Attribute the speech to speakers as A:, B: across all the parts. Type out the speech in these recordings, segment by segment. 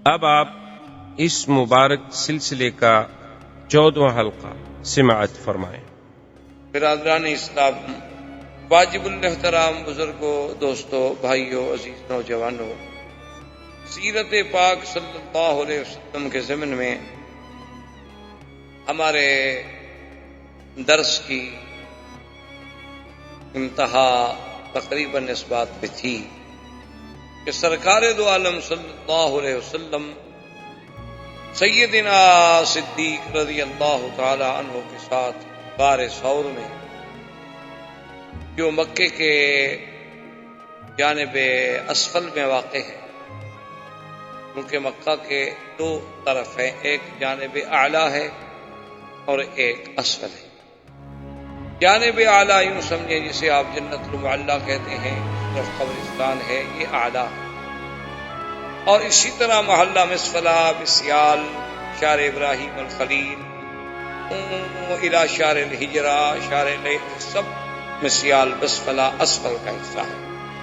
A: اب آپ اس مبارک سلسلے کا 14واں حلقہ سماعت فرمائیں۔
B: برادران اسلام، واجب الاحترام بزرگوں، دوستوں، بھائیوں، عزیز نوجوانوں، سیرت پاک صلی اللہ علیہ وسلم کے ضمن میں ہمارے درس کی انتہا تقریباً اس بات پہ تھی کہ سرکار دو عالم صلی اللہ علیہ وسلم سیدنا صدیق رضی اللہ تعالی عنہ کے ساتھ غار ثور میں، جو مکے کے جانب اسفل میں واقع ہے، کیونکہ مکہ کے دو طرف ہیں، ایک جانب اعلیٰ ہے اور ایک اسفل ہے۔ جانب اعلیٰ یوں سمجھیں جسے آپ جنت المعلیٰ کہتے ہیں، اس طرف قبرستان ہے، یہ اعلیٰ ہے۔ اور اسی طرح محلہ مسفلہ، بسیال، شار ابراہیم الخلیل، الى شار الحجرہ، شار لیل، سب مسیال بسفلہ اسفل کا حصہ ہے۔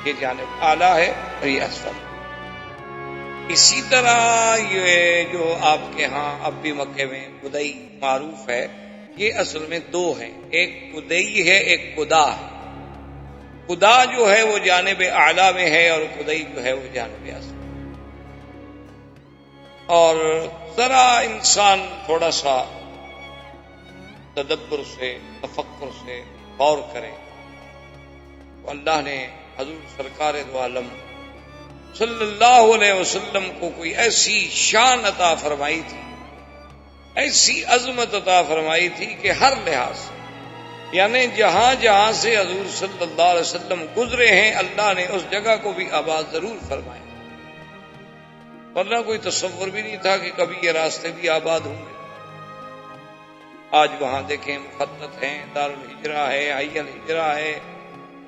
B: یہ جانب اعلیٰ ہے اور یہ اسفل ہے۔ اسی طرح یہ جو آپ کے ہاں اب بھی مکے میں قدئی معروف ہے، یہ اصل میں دو ہیں، ایک قدئی ہے، ایک قدا ہے۔ قدا جو ہے وہ جانب اعلیٰ میں ہے اور قدئی جو ہے وہ جانب اسفل۔ اور ذرا انسان تھوڑا سا تدبر سے، تفکر سے غور کرے تو اللہ نے حضور سرکار دو عالم صلی اللہ علیہ وسلم کو کوئی ایسی شان عطا فرمائی تھی، ایسی عظمت عطا فرمائی تھی کہ ہر لحاظ سے، یعنی جہاں جہاں سے حضور صلی اللہ علیہ وسلم گزرے ہیں، اللہ نے اس جگہ کو بھی آباد ضرور فرمایا، ورنہ کوئی تصور بھی نہیں تھا کہ کبھی یہ راستے بھی آباد ہوں گے۔ آج وہاں دیکھیں مخطط ہیں، دارالحجرہ ہے، حی الحجرہ ہے،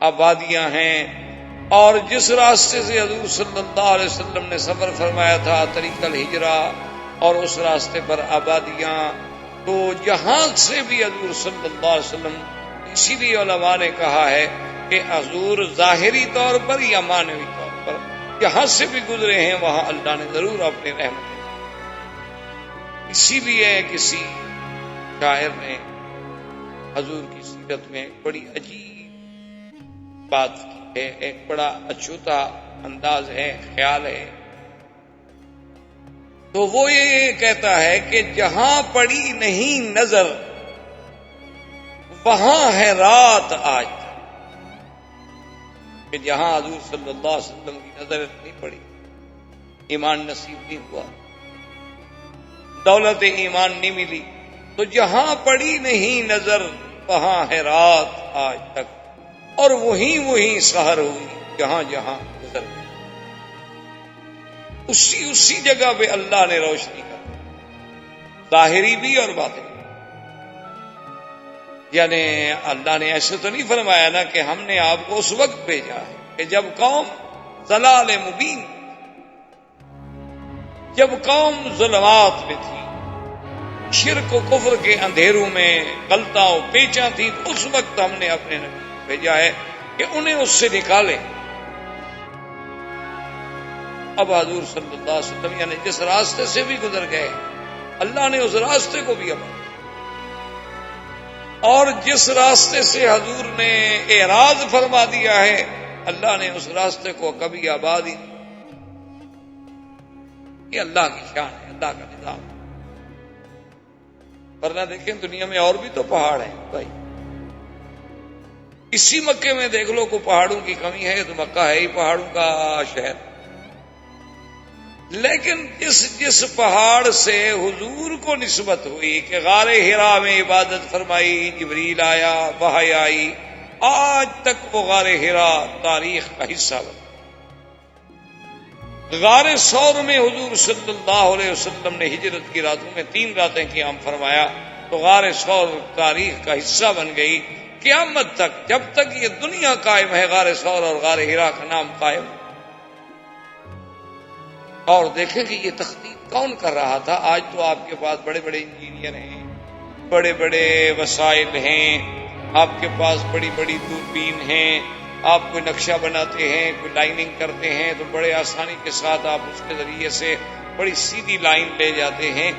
B: آبادیاں ہیں، اور جس راستے سے حضور صلی اللہ علیہ وسلم نے سفر فرمایا تھا، طریق الحجرہ، اور اس راستے پر آبادیاں، تو جہاں سے بھی حضور صلی اللہ علیہ وسلم، اسی لیے علماء نے کہا ہے کہ حضور ظاہری طور پر یا معنوی طور پر جہاں سے بھی گزرے ہیں وہاں اللہ نے ضرور اپنی رحمت دی۔ اسی لیے کسی شاعر نے حضور کی سیرت میں بڑی عجیب بات کی ہے، ایک بڑا اچھوتا انداز ہے، خیال ہے، تو وہ یہ کہتا ہے کہ جہاں پڑی نہیں نظر وہاں ہے رات آج تک، کہ جہاں حضور صلی اللہ علیہ وسلم کی نظر نہیں پڑی، ایمان نصیب نہیں ہوا، دولت ایمان نہیں ملی، تو جہاں پڑی نہیں نظر وہاں ہے رات آج تک، اور وہیں سحر ہوئی جہاں جہاں گزر گئی۔ اسی جگہ پہ اللہ نے روشنی کر، ظاہری بھی اور باطنی، یعنی اللہ نے ایسے تو نہیں فرمایا نا کہ ہم نے آپ کو اس وقت بھیجا ہے کہ جب قوم ضلال مبین، جب قوم ظلمات میں تھی، شرک و کفر کے اندھیروں میں غلطاں و پیچاں تھی، اس وقت ہم نے اپنے نبی کو بھیجا ہے کہ انہیں اس سے نکالے۔ اب حضور صلی اللہ علیہ وسلم یعنی جس راستے سے بھی گزر گئے، اللہ نے اس راستے کو بھی آباد، اور جس راستے سے حضور نے اعراض فرما دیا ہے، اللہ نے اس راستے کو کبھی آباد ہی نہیں۔ یہ اللہ کی شان ہے، اللہ کا نظام ہے۔ ورنہ دیکھیں دنیا میں اور بھی تو پہاڑ ہیں بھائی، اسی مکے میں دیکھ لو، کو پہاڑوں کی کمی ہے تو مکہ ہے ہی پہاڑوں کا شہر، لیکن جس پہاڑ سے حضور کو نسبت ہوئی کہ غار حرا میں عبادت فرمائی، جبریل آیا، وحی آئی، آج تک وہ غار حرا تاریخ کا حصہ بنا۔ غار ثور میں حضور صلی اللہ علیہ وسلم نے ہجرت کی راتوں میں 3 راتیں قیام فرمایا، تو غار ثور تاریخ کا حصہ بن گئی قیامت تک، جب تک یہ دنیا قائم ہے غار ثور اور غار حرا کا نام قائم۔ اور دیکھیں کہ یہ تخطیط کون کر رہا تھا؟ آج تو آپ کے پاس بڑے بڑے انجینئر ہیں، بڑے بڑے وسائل ہیں، آپ کے پاس بڑی بڑی دوربین ہیں، آپ کوئی نقشہ بناتے ہیں، کوئی لائننگ کرتے ہیں تو بڑے آسانی کے ساتھ آپ اس کے ذریعے سے بڑی سیدھی لائن لے جاتے ہیں،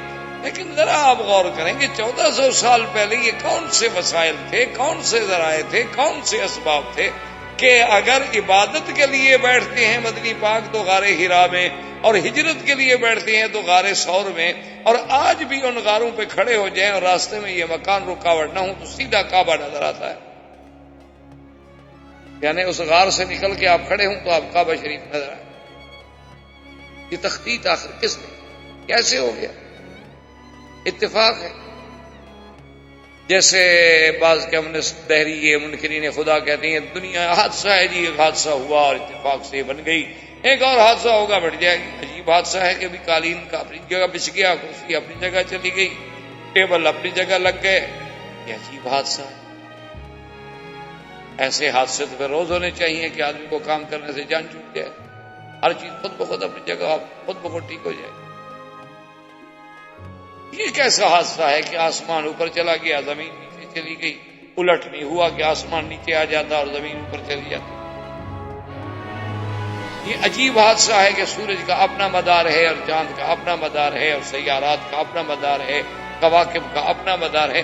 B: لیکن ذرا آپ غور کریں کہ 1400 سال پہلے یہ کون سے وسائل تھے، کون سے ذرائع تھے، کون سے اسباب تھے کہ اگر عبادت کے لیے بیٹھتے ہیں مدنی پاک تو غار حرا میں، اور ہجرت کے لیے بیٹھتے ہیں تو غار ثور میں، اور آج بھی ان غاروں پہ کھڑے ہو جائیں اور راستے میں یہ مکان رکاوٹ نہ ہو تو سیدھا کعبہ نظر آتا ہے. یعنی اس غار سے نکل کے آپ کھڑے ہوں تو آپ کعبہ شریف نظر آئے. یہ تخطیط آخر کس نے، کیسے ہو گیا؟ اتفاق ہے. جیسے بعض کے ہم نے دہریے منکرین خدا کہتے ہیں دنیا حادثہ ہے جی، ایک حادثہ ہوا اور اتفاق سے بن گئی، ایک اور حادثہ ہوگا بٹ جائے گی. عجیب حادثہ ہے کہ بھی قالین کا اپنی جگہ بچ گیا، کرسی اپنی جگہ چلی گئی، ٹیبل اپنی جگہ لگ گئے. یہ عجیب حادثہ ہے. ایسے حادثے تو پھر روز ہونے چاہیے کہ آدمی کو کام کرنے سے جان چھوٹ جائے، ہر چیز خود بخود اپنی جگہ خود بخود ٹھیک ہو جائے. یہ کیسا حادثہ ہے کہ آسمان اوپر چلا گیا، زمین نیچے چلی گئی؟ الٹ نہیں ہوا کہ آسمان نیچے آ جاتا اور زمین اوپر چلی جاتی. یہ عجیب حادثہ ہے کہ سورج کا اپنا مدار ہے اور چاند کا اپنا مدار ہے اور سیارات کا اپنا مدار ہے، کواکب کا اپنا مدار ہے.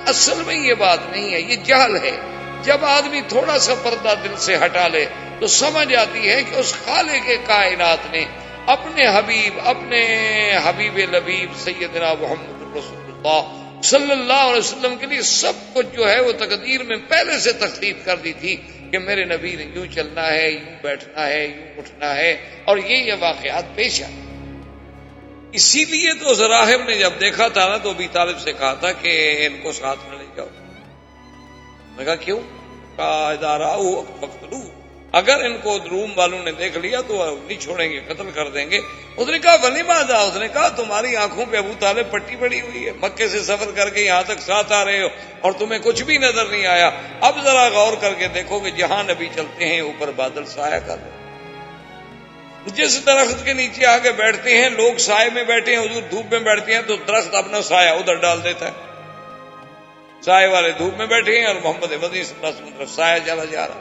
B: اصل میں یہ بات نہیں ہے، یہ جہل ہے. جب آدمی تھوڑا سا پردہ دل سے ہٹا لے تو سمجھ آتی ہے کہ اس خالق کائنات نے اپنے حبیب لبیب سیدنا محمد رسول اللہ صلی اللہ علیہ وسلم کے لیے سب کچھ جو ہے وہ تقدیر میں پہلے سے تخطیط کر دی تھی کہ میرے نبی نے یوں چلنا ہے، یوں بیٹھنا ہے، یوں اٹھنا ہے، اور یہ واقعات پیش آئے. اسی لیے تو زراحم نے جب دیکھا تھا نا تو ابی طالب سے کہا تھا کہ ان کو ساتھ میں لے جاؤ. میں کہا کیوں؟ کہا ادارہ فقتلوہ، اگر ان کو روم والوں نے دیکھ لیا تو نہیں چھوڑیں گے، قتل کر دیں گے. اس نے کہا ولیماذا؟ اس نے کہا تمہاری آنکھوں پہ ابو طالب پٹی پڑی ہوئی ہے، مکے سے سفر کر کے یہاں تک ساتھ آ رہے ہو اور تمہیں کچھ بھی نظر نہیں آیا. اب ذرا غور کر کے دیکھو کہ جہاں نبی چلتے ہیں اوپر بادل سایہ کر رہے ہیں. جس درخت کے نیچے آ کے بیٹھتے ہیں لوگ سائے میں بیٹھے ہیں، حضور دھوپ میں بیٹھتے ہیں تو درخت اپنا سایہ ادھر ڈال دیتا ہے. سائے والے دھوپ میں بیٹھے ہیں اور محمد مدنی صلی اللہ علیہ وسلم طرف سایہ چلا جا رہا.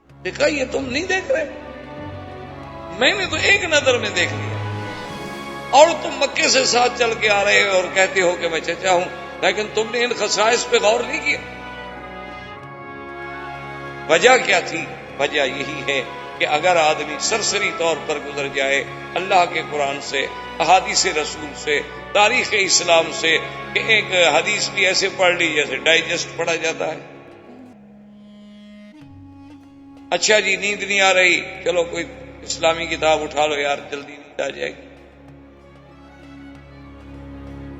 B: دیکھا یہ تم نہیں دیکھ رہے، میں نے تو ایک نظر میں دیکھ لیا، اور تم مکے سے ساتھ چل کے آ رہے ہو اور کہتے ہو کہ میں چچا ہوں، لیکن تم نے ان خصائص پہ غور نہیں کیا. وجہ کیا تھی؟ وجہ یہی ہے کہ اگر آدمی سرسری طور پر گزر جائے اللہ کے قرآن سے، احادیث رسول سے، تاریخ اسلام سے، کہ ایک حدیث بھی ایسے پڑھ لی جیسے ڈائجسٹ پڑھا جاتا ہے. اچھا جی نیند نہیں آ رہی، چلو کوئی اسلامی کتاب اٹھا لو یار جلدی نیند آ جائے گی.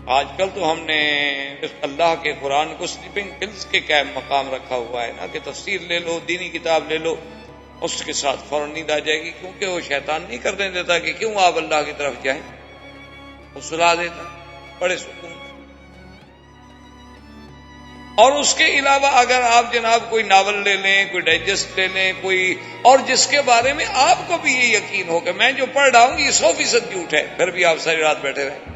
B: آج کل تو ہم نے اللہ کے قرآن کو سلیپنگ پلز کے قائم مقام رکھا ہوا ہے نا، کہ تفسیر لے لو، دینی کتاب لے لو، اس کے ساتھ فوراً نیند آ جائے گی. کیونکہ وہ شیطان نہیں کرنے دیتا کہ کیوں آپ اللہ کی طرف جائیں، وہ سلا دیتا بڑے سکون. اور اس کے علاوہ اگر آپ جناب کوئی ناول لے لیں، کوئی ڈائجسٹ لے لیں، کوئی اور جس کے بارے میں آپ کو بھی یہ یقین ہو کہ میں جو پڑھ رہا ہوں یہ 100% جھوٹ ہے، پھر بھی آپ ساری رات بیٹھے رہیں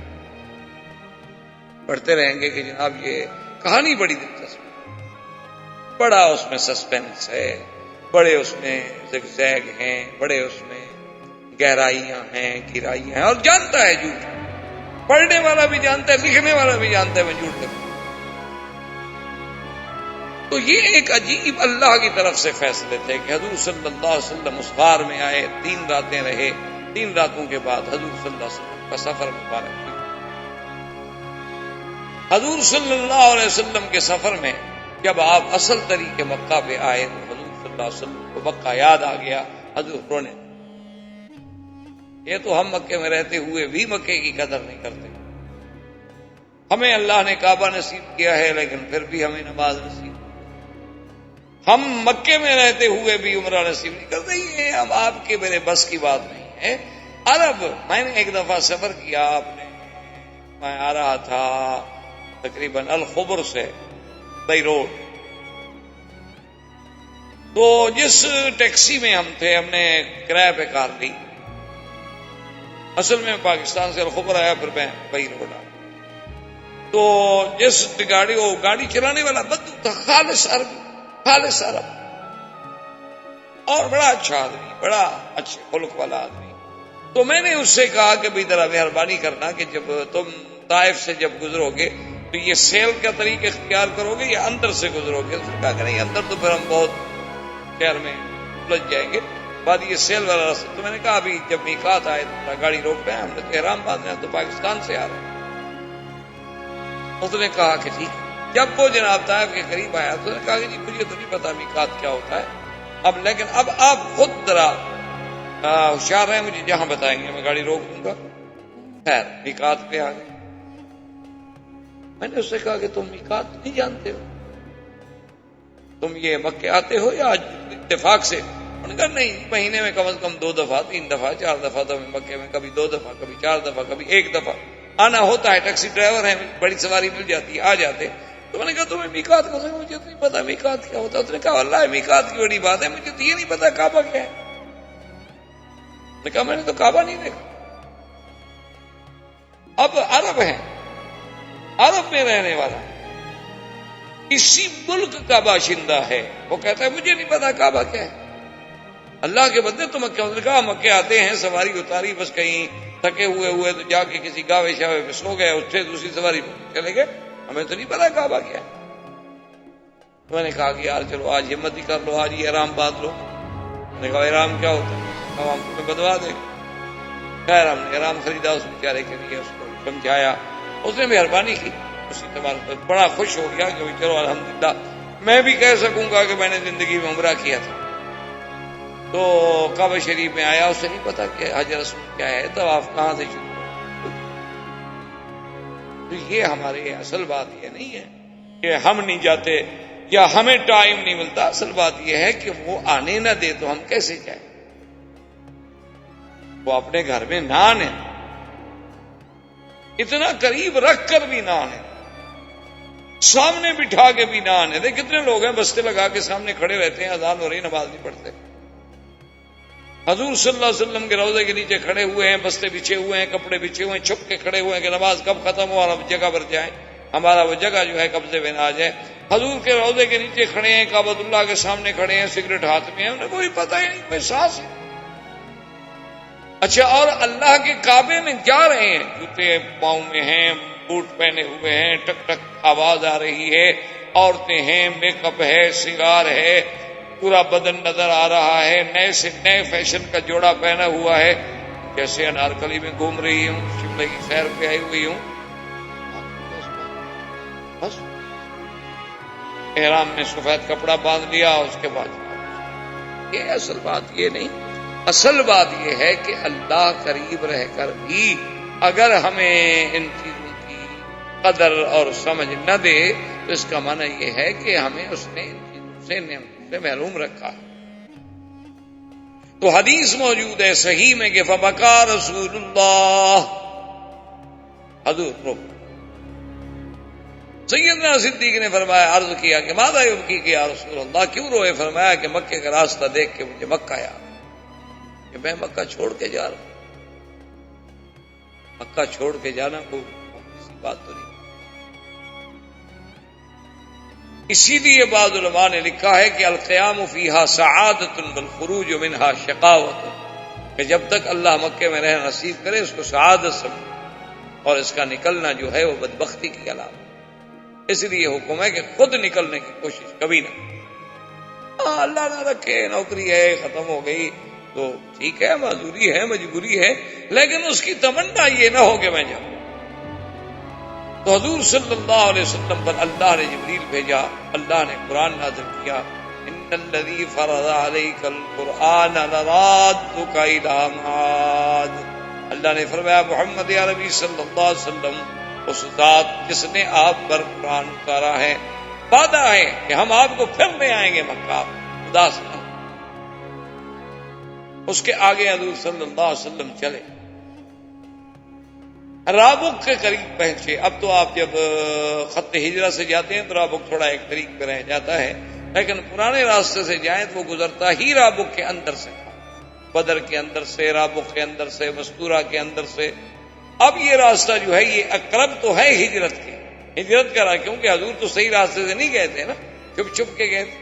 B: پڑھتے رہیں گے کہ جناب یہ کہانی بڑی دلچسپ، بڑا اس میں سسپینس ہے، بڑے اس میں زگزیگ ہیں، بڑے اس میں گہرائیاں ہیں، گہرائیاں ہیں، اور جانتا ہے جھوٹ، پڑھنے والا بھی جانتا ہے، لکھنے والا بھی جانتا ہے میں جھوٹ لکھوں. تو یہ ایک عجیب اللہ کی طرف سے فیصلے تھے کہ حضور صلی اللہ علیہ وسلم اس غار میں آئے، 3 راتیں رہے. 3 راتوں کے بعد حضور صلی اللہ علیہ وسلم کا سفر مبارک ہوا. حضور صلی اللہ علیہ وسلم کے سفر میں جب آپ اصل طریقے مکہ پہ آئے تو حضور صلی اللہ علیہ وسلم کو مکہ یاد آ گیا. حضور رونے، یہ تو ہم مکے میں رہتے ہوئے بھی مکے کی قدر نہیں کرتے. ہمیں اللہ نے کعبہ نصیب کیا ہے لیکن پھر بھی ہمیں نماز نصیب، ہم مکے میں رہتے ہوئے بھی عمرہ نصیب نہیں کرتے. یہ اب آپ کے میرے بس کی بات نہیں ہے. عرب، میں نے ایک دفعہ سفر کیا، میں آ رہا تھا تقریباً الخبر سے بئی روڈ، تو جس ٹیکسی میں ہم تھے ہم نے کرایہ پہ کار لی. اصل میں پاکستان سے الخبر آیا، پھر میں بئی روڈ آیا. تو جس گاڑی چلانے والا بدو تھا، خالص عربی، خالص عرب، اور بڑا اچھا آدمی، بڑا اچھے خلق والا آدمی. تو میں نے اس سے کہا کہ بھائی ذرا مہربانی کرنا کہ جب تم طائف سے جب گزرو گے تو یہ سیل کا طریقہ اختیار کرو گے یا اندر سے گزرو گے؟ اس نے کہا کہ نہیں، اندر تو پھر ہم بہت شہر میں الجھ جائیں گے، بعد یہ سیل والا راستہ۔ تو میں نے کہا ابھی جب میقات آئے تو گاڑی روک رہے ہیں، ہم نے تو احرام باندھنا ہے، تو پاکستان سے آ رہے ہیں۔ اس نے کہا کہ ٹھیک ہے۔ جب وہ جناب طائف کے قریب آیا تو نے کہا کہ جی مجھے تو نہیں پتا میقات کیا ہوتا ہے، لیکن اب آپ خود ذرا ہوشیار ہیں، مجھے جہاں بتائیں گے میں گاڑی روک دوں گا۔ خیر میقات پہ آ گئے۔ میں نے اس سے کہا کہ تم میقات نہیں جانتے ہو، تم یہ مکے آتے ہو یا اتفاق سے؟ انہوں نے کہا نہیں، مہینے میں کم از کم 2 دفعہ 3 دفعہ 4 دفعہ تو مکے میں، کبھی 2 دفعہ کبھی 4 دفعہ کبھی 1 دفعہ آنا ہوتا ہے، ٹیکسی ڈرائیور ہے، بڑی سواری مل جاتی ہے، آ جاتے۔ تو میں نے کہا تمہیں میقات کو مجھے تو نہیں پتا میقات کیا ہوتا۔ اس نے کہا واللہ میقات کی بڑی بات ہے، مجھے تو یہ نہیں پتا کعبہ کیا ہے۔ میں نے کہا میں نے تو کعبہ نہیں دیکھا۔ اب عرب ہیں، عرب میں رہنے والا اسی ملک کا باشندہ ہے، وہ کہتا ہے مجھے نہیں پتا کعبہ کیا ہے۔ اللہ کے بندے تو مکہ، نے کہا مکے آتے ہیں، سواری اتاری، بس کہیں تھکے ہوئے تو جا کے کسی گاوے شاوے پہ سو گئے، اٹھے دوسری سواری پہ چلے گئے، ہمیں تو نہیں پتا کعبہ کیا ہے۔ تو میں نے کہا کہ یار چلو آج ہمت ہی کر لو، آج یہ احرام باندھ لو۔ میں نے کہا احرام کیا ہوتا ہے؟ اب ہم تمہیں بدوا دیں گے۔ خیر ہم نے احرام خریدا اس بیچارے کے لیے، اس کو سمجھایا، اس نے مہربانی کی، اسی اعتبار پر بڑا خوش ہو گیا کہ چلو الحمدللہ میں بھی کہہ سکوں گا کہ میں نے زندگی میں عمرہ کیا تھا۔ تو کعبہ شریف میں آیا، اسے نہیں پتا کہ حج رسول کیا ہے، طواف کہاں سے شروع ہو۔ تو یہ ہمارے اصل بات یہ نہیں ہے کہ ہم نہیں جاتے یا ہمیں ٹائم نہیں ملتا، اصل بات یہ ہے کہ وہ آنے نہ دے تو ہم کیسے جائیں؟ وہ اپنے گھر میں نہ آنے، اتنا قریب رکھ کر بھی نہ آنے، سامنے بٹھا کے بھی نہ آنے دے۔ کتنے لوگ ہیں بستے لگا کے سامنے کھڑے رہتے ہیں، اذان ہو رہی نماز نہیں پڑھتے۔ حضور صلی اللہ علیہ وسلم کے روضے کے نیچے کھڑے ہوئے ہیں، بستے بچھے ہوئے ہیں، کپڑے بچھے ہوئے ہیں، چھپ کے کھڑے ہوئے ہیں کہ نماز کب ختم ہو اور ہم جگہ پر جائیں، ہمارا وہ جگہ جو ہے قبضے میں نہ آ جائے۔ حضور کے روضے کے نیچے کھڑے ہیں، کعبۃ اللہ کے سامنے کھڑے ہیں، سگریٹ ہاتھ میں ہے، انہیں کوئی پتہ ہی نہیں، کوئی سانس ہے۔ اچھا، اور اللہ کے کعبے میں جا رہے ہیں، جوتے پاؤں میں ہیں، بوٹ پہنے ہوئے ہیں، ٹک ٹک آواز آ رہی ہے، عورتیں ہیں، میک اپ ہے، سنگار ہے، پورا بدن نظر آ رہا ہے، نئے سے نئے فیشن کا جوڑا پہنا ہوا ہے، جیسے انارکلی میں گھوم رہی ہوں، شملے کی سیر پہ آئی ہوئی ہوں، بس احرام میں سفید کپڑا باندھ لیا، اس کے بعد یہ اصل بات یہ نہیں، اصل بات یہ ہے کہ اللہ قریب رہ کر بھی اگر ہمیں ان چیزوں کی قدر اور سمجھ نہ دے تو اس کا معنی یہ ہے کہ ہمیں اس نے ان چیزوں سے نعمتوں سے محروم رکھا۔ تو حدیث موجود ہے صحیح میں کہ فبکا رسول اللہ، حضور رو، سیدنا صدیق نے فرمایا، عرض کیا کہ ماذا یبکی کہ یا رسول اللہ، کیوں روئے؟ فرمایا کہ مکے کا راستہ دیکھ کے مجھے مکہ یاد کہ میں مکہ چھوڑ کے جا رہا ہوں۔ مکہ چھوڑ کے جانا کوئی کسی بات تو نہیں۔ اسی لیے بعض علماء نے لکھا ہے کہ القیام فیہا سعادت والخروج منہا شقاوت، کہ جب تک اللہ مکے میں رہنا نصیب کرے اس کو سعادت سمجھے، اور اس کا نکلنا جو ہے وہ بدبختی کی علامت۔ اس لیے حکم ہے کہ خود نکلنے کی کوشش کبھی نہ، اللہ نہ رکھے نوکری ہے ختم ہو گئی تو ٹھیک ہے، معذوری ہے، مجبوری ہے، لیکن اس کی تمنا یہ نہ ہو کہ میں جاؤں۔ تو حضور صلی اللہ علیہ وسلم پر اللہ نے جبریل بھیجا، اللہ نے قرآن نازل کیا، ان الذی فرض علیک القرآن لرادک الی معاد۔ اللہ نے فرمایا محمد عربی صلی اللہ علیہ وسلم، اس ذات جس نے آپ پر قرآن اتارا ہے، وعدہ ہے کہ ہم آپ کو پھر لے آئیں گے مکہ، اداس نہ۔ اس کے آگے حضور صلی اللہ علیہ وسلم چلے، رابق کے قریب پہنچے۔ اب تو آپ جب خط ہجرت سے جاتے ہیں تو رابق تھوڑا ایک طریق پہ رہ جاتا ہے، لیکن پرانے راستے سے جائیں تو وہ گزرتا ہی رابق کے اندر سے، بدر کے اندر سے، رابق کے اندر سے، مستورہ کے اندر سے۔ اب یہ راستہ جو ہے یہ اقرب تو ہے ہجرت کے، ہجرت کا راہ، کیونکہ حضور تو صحیح راستے سے نہیں گئے تھے نا، چھپ چھپ کے گئے تھے۔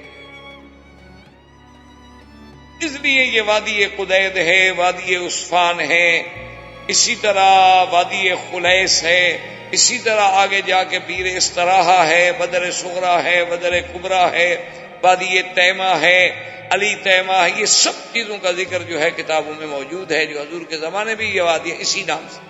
B: اس لیے یہ وادی قدید ہے، وادی عصفان ہے، اسی طرح وادی خلیس ہے، اسی طرح آگے جا کے بیر استراحہ ہے، بدر صغرا ہے، بدر کبرا ہے، وادی تیمہ ہے، علی تیمہ ہے. یہ سب چیزوں کا ذکر جو ہے کتابوں میں موجود ہے. جو حضور کے زمانے میں یہ وادی اسی نام سے،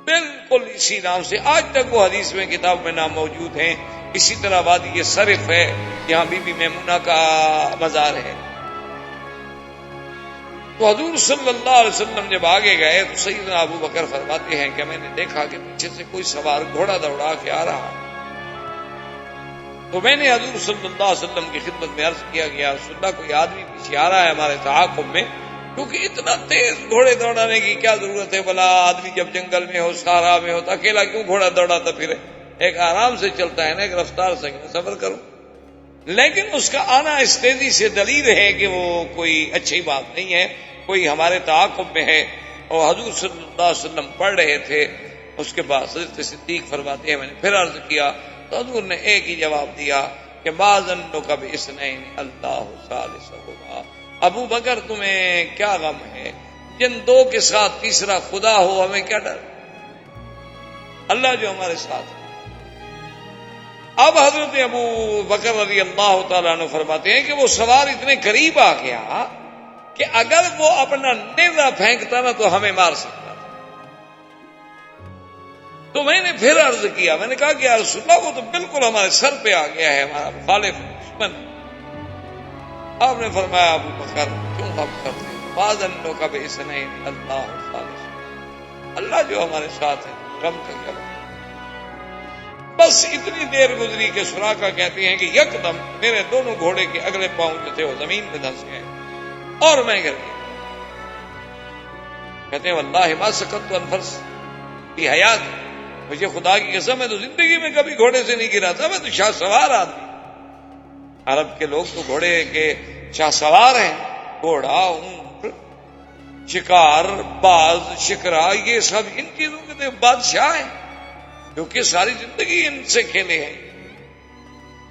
B: بالکل اسی نام سے آج تک وہ حدیث میں کتاب میں نام موجود ہیں. اسی طرح وادی صرف ہے، یہاں بی بی میمونہ کا مزار ہے. تو حضور صلی اللہ علیہ وسلم جب آگے گئے تو سیدنا ابو بکر فرماتے ہیں کہ میں نے دیکھا کہ پیچھے سے کوئی سوار گھوڑا دوڑا کے آ رہا. تو میں نے حضور صلی اللہ علیہ وسلم کی خدمت میں عرض کیا کہ یا رسول اللہ کوئی آدمی پیچھے آ رہا ہے ہمارے تعاقب میں، کیونکہ اتنا تیز گھوڑے دوڑانے کی کیا ضرورت ہے؟ بھلا آدمی جب جنگل میں ہو، صحرا میں ہو تو اکیلا کیوں گھوڑا دوڑاتا پھرے؟ ایک آرام سے چلتا ہے نا، ایک رفتار سے سفر کرو. لیکن اس کا آنا اس تیزی سے دلیل ہے کہ وہ کوئی اچھی بات نہیں ہے، کوئی ہمارے تعاقب میں ہے. اور حضور صلی اللہ علیہ وسلم پڑھ رہے تھے. اس کے بعد حضرت صدیق فرماتے ہیں میں نے پھر عرض کیا تو حضور نے ایک ہی جواب دیا کہ ما ظنک باثنین اللہ ثالثہما. ابو بکر تمہیں کیا غم ہے؟ جن دو کے ساتھ تیسرا خدا ہو، ہمیں کیا ڈر؟ اللہ جو ہمارے ساتھ ہے. اب حضرت ابو بکر رضی اللہ تعالیٰ عنہ فرماتے ہیں کہ وہ سوار اتنے قریب آ گیا کہ اگر وہ اپنا نیزہ پھینکتا نا تو ہمیں مار سکتا تھا. تو میں نے پھر عرض کیا، میں نے کہا کہ یا رسول اللہ وہ تو بالکل ہمارے سر پہ آ گیا ہے، ہمارا مخالف دشمن. آپ نے فرمایا ابو بکر کیوں غم کرتے ہیں؟ بازنوں کا بے اسنین اللہ خالص، اللہ جو ہمارے ساتھ ہے، غم کا کیا بات. بس اتنی دیر گزری کہ سراقہ کہتے ہیں کہ یکدم میرے دونوں گھوڑے کے اگلے پاؤں جو تھے وہ زمین پہ دھنس گئے اور میں گر گیا. کہتے ہیں واللہ ما سکت عن فرس فی حیات، مجھے خدا کی قسم ہے تو زندگی میں کبھی گھوڑے سے نہیں گرا تھا. میں تو شاہ سوار آدمی، عرب کے لوگ تو گھوڑے کے شاہ سوار ہیں. گھوڑا، اونٹ، شکار، باز، شکرا، یہ سب ان چیزوں کے تو بادشاہ ہیں کیونکہ ساری زندگی ان سے کھیلے ہیں.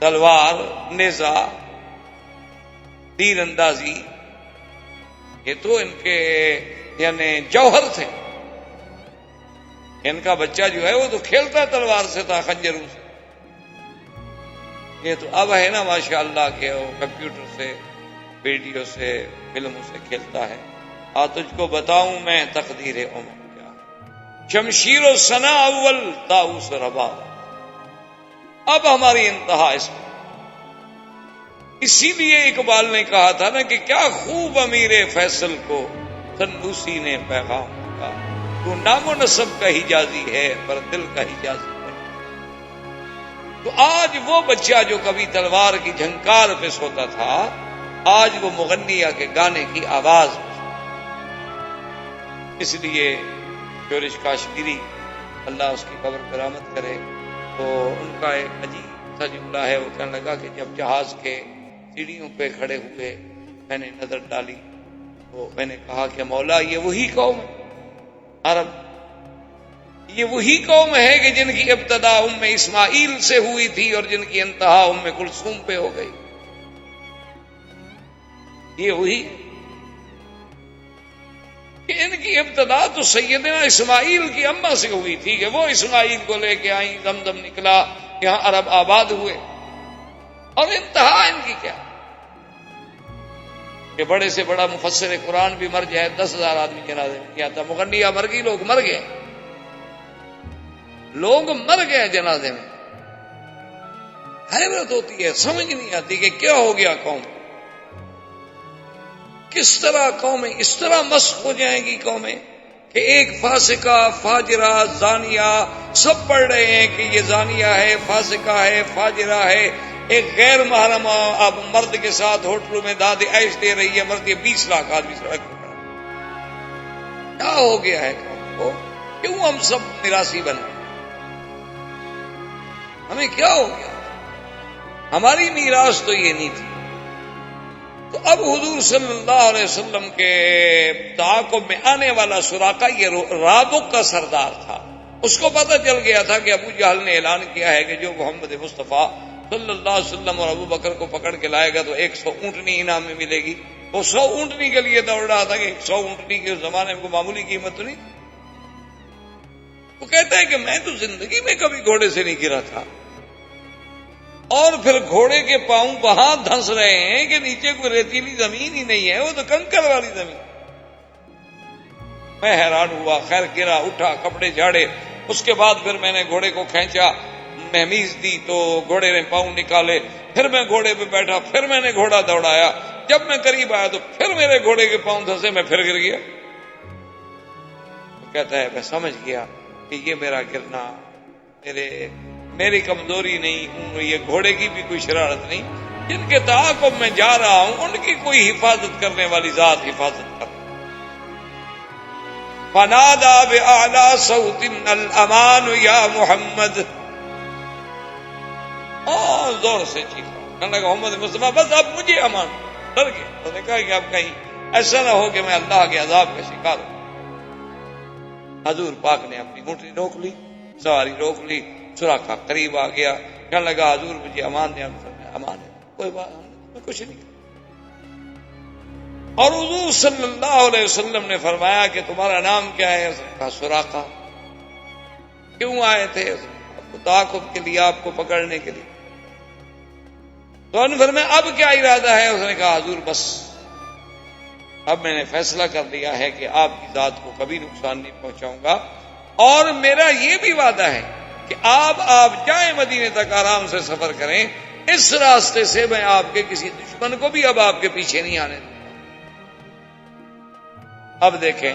B: تلوار، نیزہ، تیر اندازی، یہ تو ان کے یعنی جوہر تھے. ان کا بچہ جو ہے وہ تو کھیلتا تلوار سے تھا، خنجروں سے. یہ تو اب ہے نا ماشاء اللہ کہ وہ کمپیوٹر سے، ویڈیو سے، فلموں سے کھیلتا ہے. تجھ کو بتاؤں میں تقدیر عمر کیا، شمشیر و ثنا اول طاؤس ربا. اب ہماری انتہا اس میں. اسی لیے اقبال نے کہا تھا نا کہ کیا خوب امیر فیصل کو سنوسی نے پیغام دیا، تو نام و نسب کا حجازی ہے پر دل کا حجازی نہیں. تو آج وہ بچہ جو کبھی تلوار کی جھنکار پہ سوتا تھا، آج وہ مغنیہ کے گانے کی آواز پہ. اس لیے شورش کاشمیری اللہ اس کی قبر پر رحمت کرے، تو ان کا ایک عجیب سا جملہ ہے. وہ کہنے لگا کہ جب جہاز کے سیڑھیوں پہ کھڑے ہوئے میں نے نظر ڈالی تو میں نے کہا کہ مولا یہ وہی قوم ہے عرب، یہ وہی قوم ہے کہ جن کی ابتدا ام اسماعیل سے ہوئی تھی اور جن کی انتہا ام کلثوم پہ ہو گئی. یہ وہی کہ ان کی ابتدا تو سیدنا اسماعیل کی اماں سے ہوئی تھی کہ وہ اسماعیل کو لے کے آئیں، زمزم نکلا، یہاں عرب آباد ہوئے. اور انتہا ان کی کیا کہ بڑے سے بڑا مفسر قرآن بھی مر جائے، 10,000 آدمی جنازے میں کیا تھا. مغنیہ مر گئی، لوگ مر گئے، لوگ مر گئے جنازے میں. حیرت ہوتی ہے، سمجھ نہیں آتی کہ کیا ہو گیا قوم. کس طرح قومیں اس طرح مسخ ہو جائیں گی قومیں کہ ایک فاسقہ، فاجرہ، زانیہ سب پڑھ رہے ہیں کہ یہ زانیہ ہے، فاسقہ ہے، فاجرہ ہے. ایک غیر محرم اب مرد کے ساتھ ہوٹلوں میں داد عیش دے رہی ہے، مرد 20 لاکھ آدمی سڑک پر کھڑا. کیا ہو گیا ہے قوم کو؟ کیوں ہم سب میراثی بن گئے؟ ہمیں کیا ہو گیا؟ ہماری میراث تو یہ نہیں تھی. تو اب حضور صلی اللہ علیہ وسلم کے تعاقب میں آنے والا سراقہ یہ رابق کا سردار تھا. اس کو پتہ چل گیا تھا کہ ابو جہل نے اعلان کیا ہے کہ جو محمد مصطفیٰ صلی اللہ علیہ وسلم اور ابو بکر کو پکڑ کے لائے گا تو 100 اونٹنی انعام میں ملے گی. وہ 100 اونٹنی کے لیے دوڑ رہا تھا کہ 100 اونٹنی کے زمانے میں کوئی معمولی قیمت تو نہیں. وہ کہتا ہے کہ میں تو زندگی میں کبھی گھوڑے سے نہیں گرا تھا, اور پھر گھوڑے کے پاؤں وہاں دھنس رہے ہیں کہ نیچے کوئی ریتیلی زمین ہی نہیں ہے, وہ تو کنکر والی زمین. میں حیران ہوا. خیر گرا, اٹھا, کپڑے جھاڑے, اس کے بعد پھر میں نے گھوڑے کو کھینچا, مہمیز دی تو گھوڑے نے پاؤں نکالے, پھر میں گھوڑے پہ بیٹھا, پھر میں نے گھوڑا دوڑایا. جب میں قریب آیا تو پھر میرے گھوڑے کے پاؤں دھنسے, میں پھر گر گیا. وہ کہتا ہے میں سمجھ گیا کہ یہ میرا گرنا میری کمزوری نہیں, یہ گھوڑے کی بھی کوئی شرارت نہیں. جن کے تعاقب میں جا رہا ہوں ان کی کوئی حفاظت کرنے والی ذات حفاظت کر. فنادا بأعلی صوت الامان یا محمد, زور سے چیخا, کہنے لگا محمد مصطفیٰ بس اب مجھے امان. ڈر گیا. اس نے کہا کہ اب کہیں ایسا نہ ہو کہ میں اللہ کے عذاب کا شکار ہوں. حضور پاک نے اپنی اونٹنی روک لی, سواری روک لی. سراقہ قریب آ گیا, کہنے لگا حضور مجھے امان دیا. امان ہے, کوئی بات نہیں, کچھ نہیں. اور حضور صلی اللہ علیہ وسلم نے فرمایا کہ تمہارا نام کیا ہے؟ اس نے کہا سراقہ. کیوں آئے تھے؟ تعاقب کے لیے, آپ کو پکڑنے کے لیے. تو انہوں نے فرمایا اب کیا ارادہ ہے؟ اس نے کہا حضور بس اب میں نے فیصلہ کر لیا ہے کہ آپ کی ذات کو کبھی نقصان نہیں پہنچاؤں گا, اور میرا یہ بھی وعدہ ہے کہ آپ جائیں مدینے تک آرام سے سفر کریں, اس راستے سے میں آپ کے کسی دشمن کو بھی اب آپ کے پیچھے نہیں آنے دوں. اب دیکھیں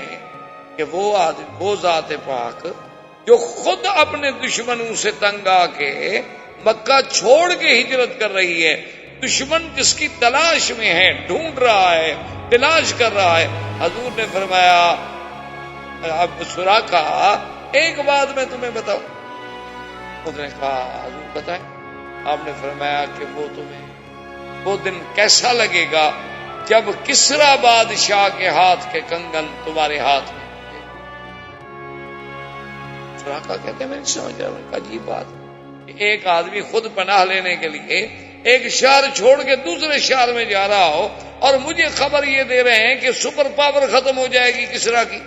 B: کہ وہ ذات پاک جو خود اپنے دشمنوں سے تنگ آ کے مکہ چھوڑ کے ہجرت کر رہی ہے, دشمن جس کی تلاش میں ہے, ڈھونڈ رہا ہے, تلاش کر رہا ہے. حضور نے فرمایا اب سراقہ ایک بات میں تمہیں بتاؤں. اس نے کہا حضور بتائیں. آپ نے فرمایا کہ وہ دن کیسا لگے گا جب کسرا بادشاہ کے ہاتھ کے کنگن تمہارے ہاتھ میں ہوں گے. سراقہ کہتے ہیں میں نہیں سمجھ رہا. عجیب بات کہ ایک آدمی خود پناہ لینے کے لیے ایک شہر چھوڑ کے دوسرے شہر میں جا رہا ہو, اور مجھے خبر یہ دے رہے ہیں کہ سپر پاور ختم ہو جائے گی کسرا کی,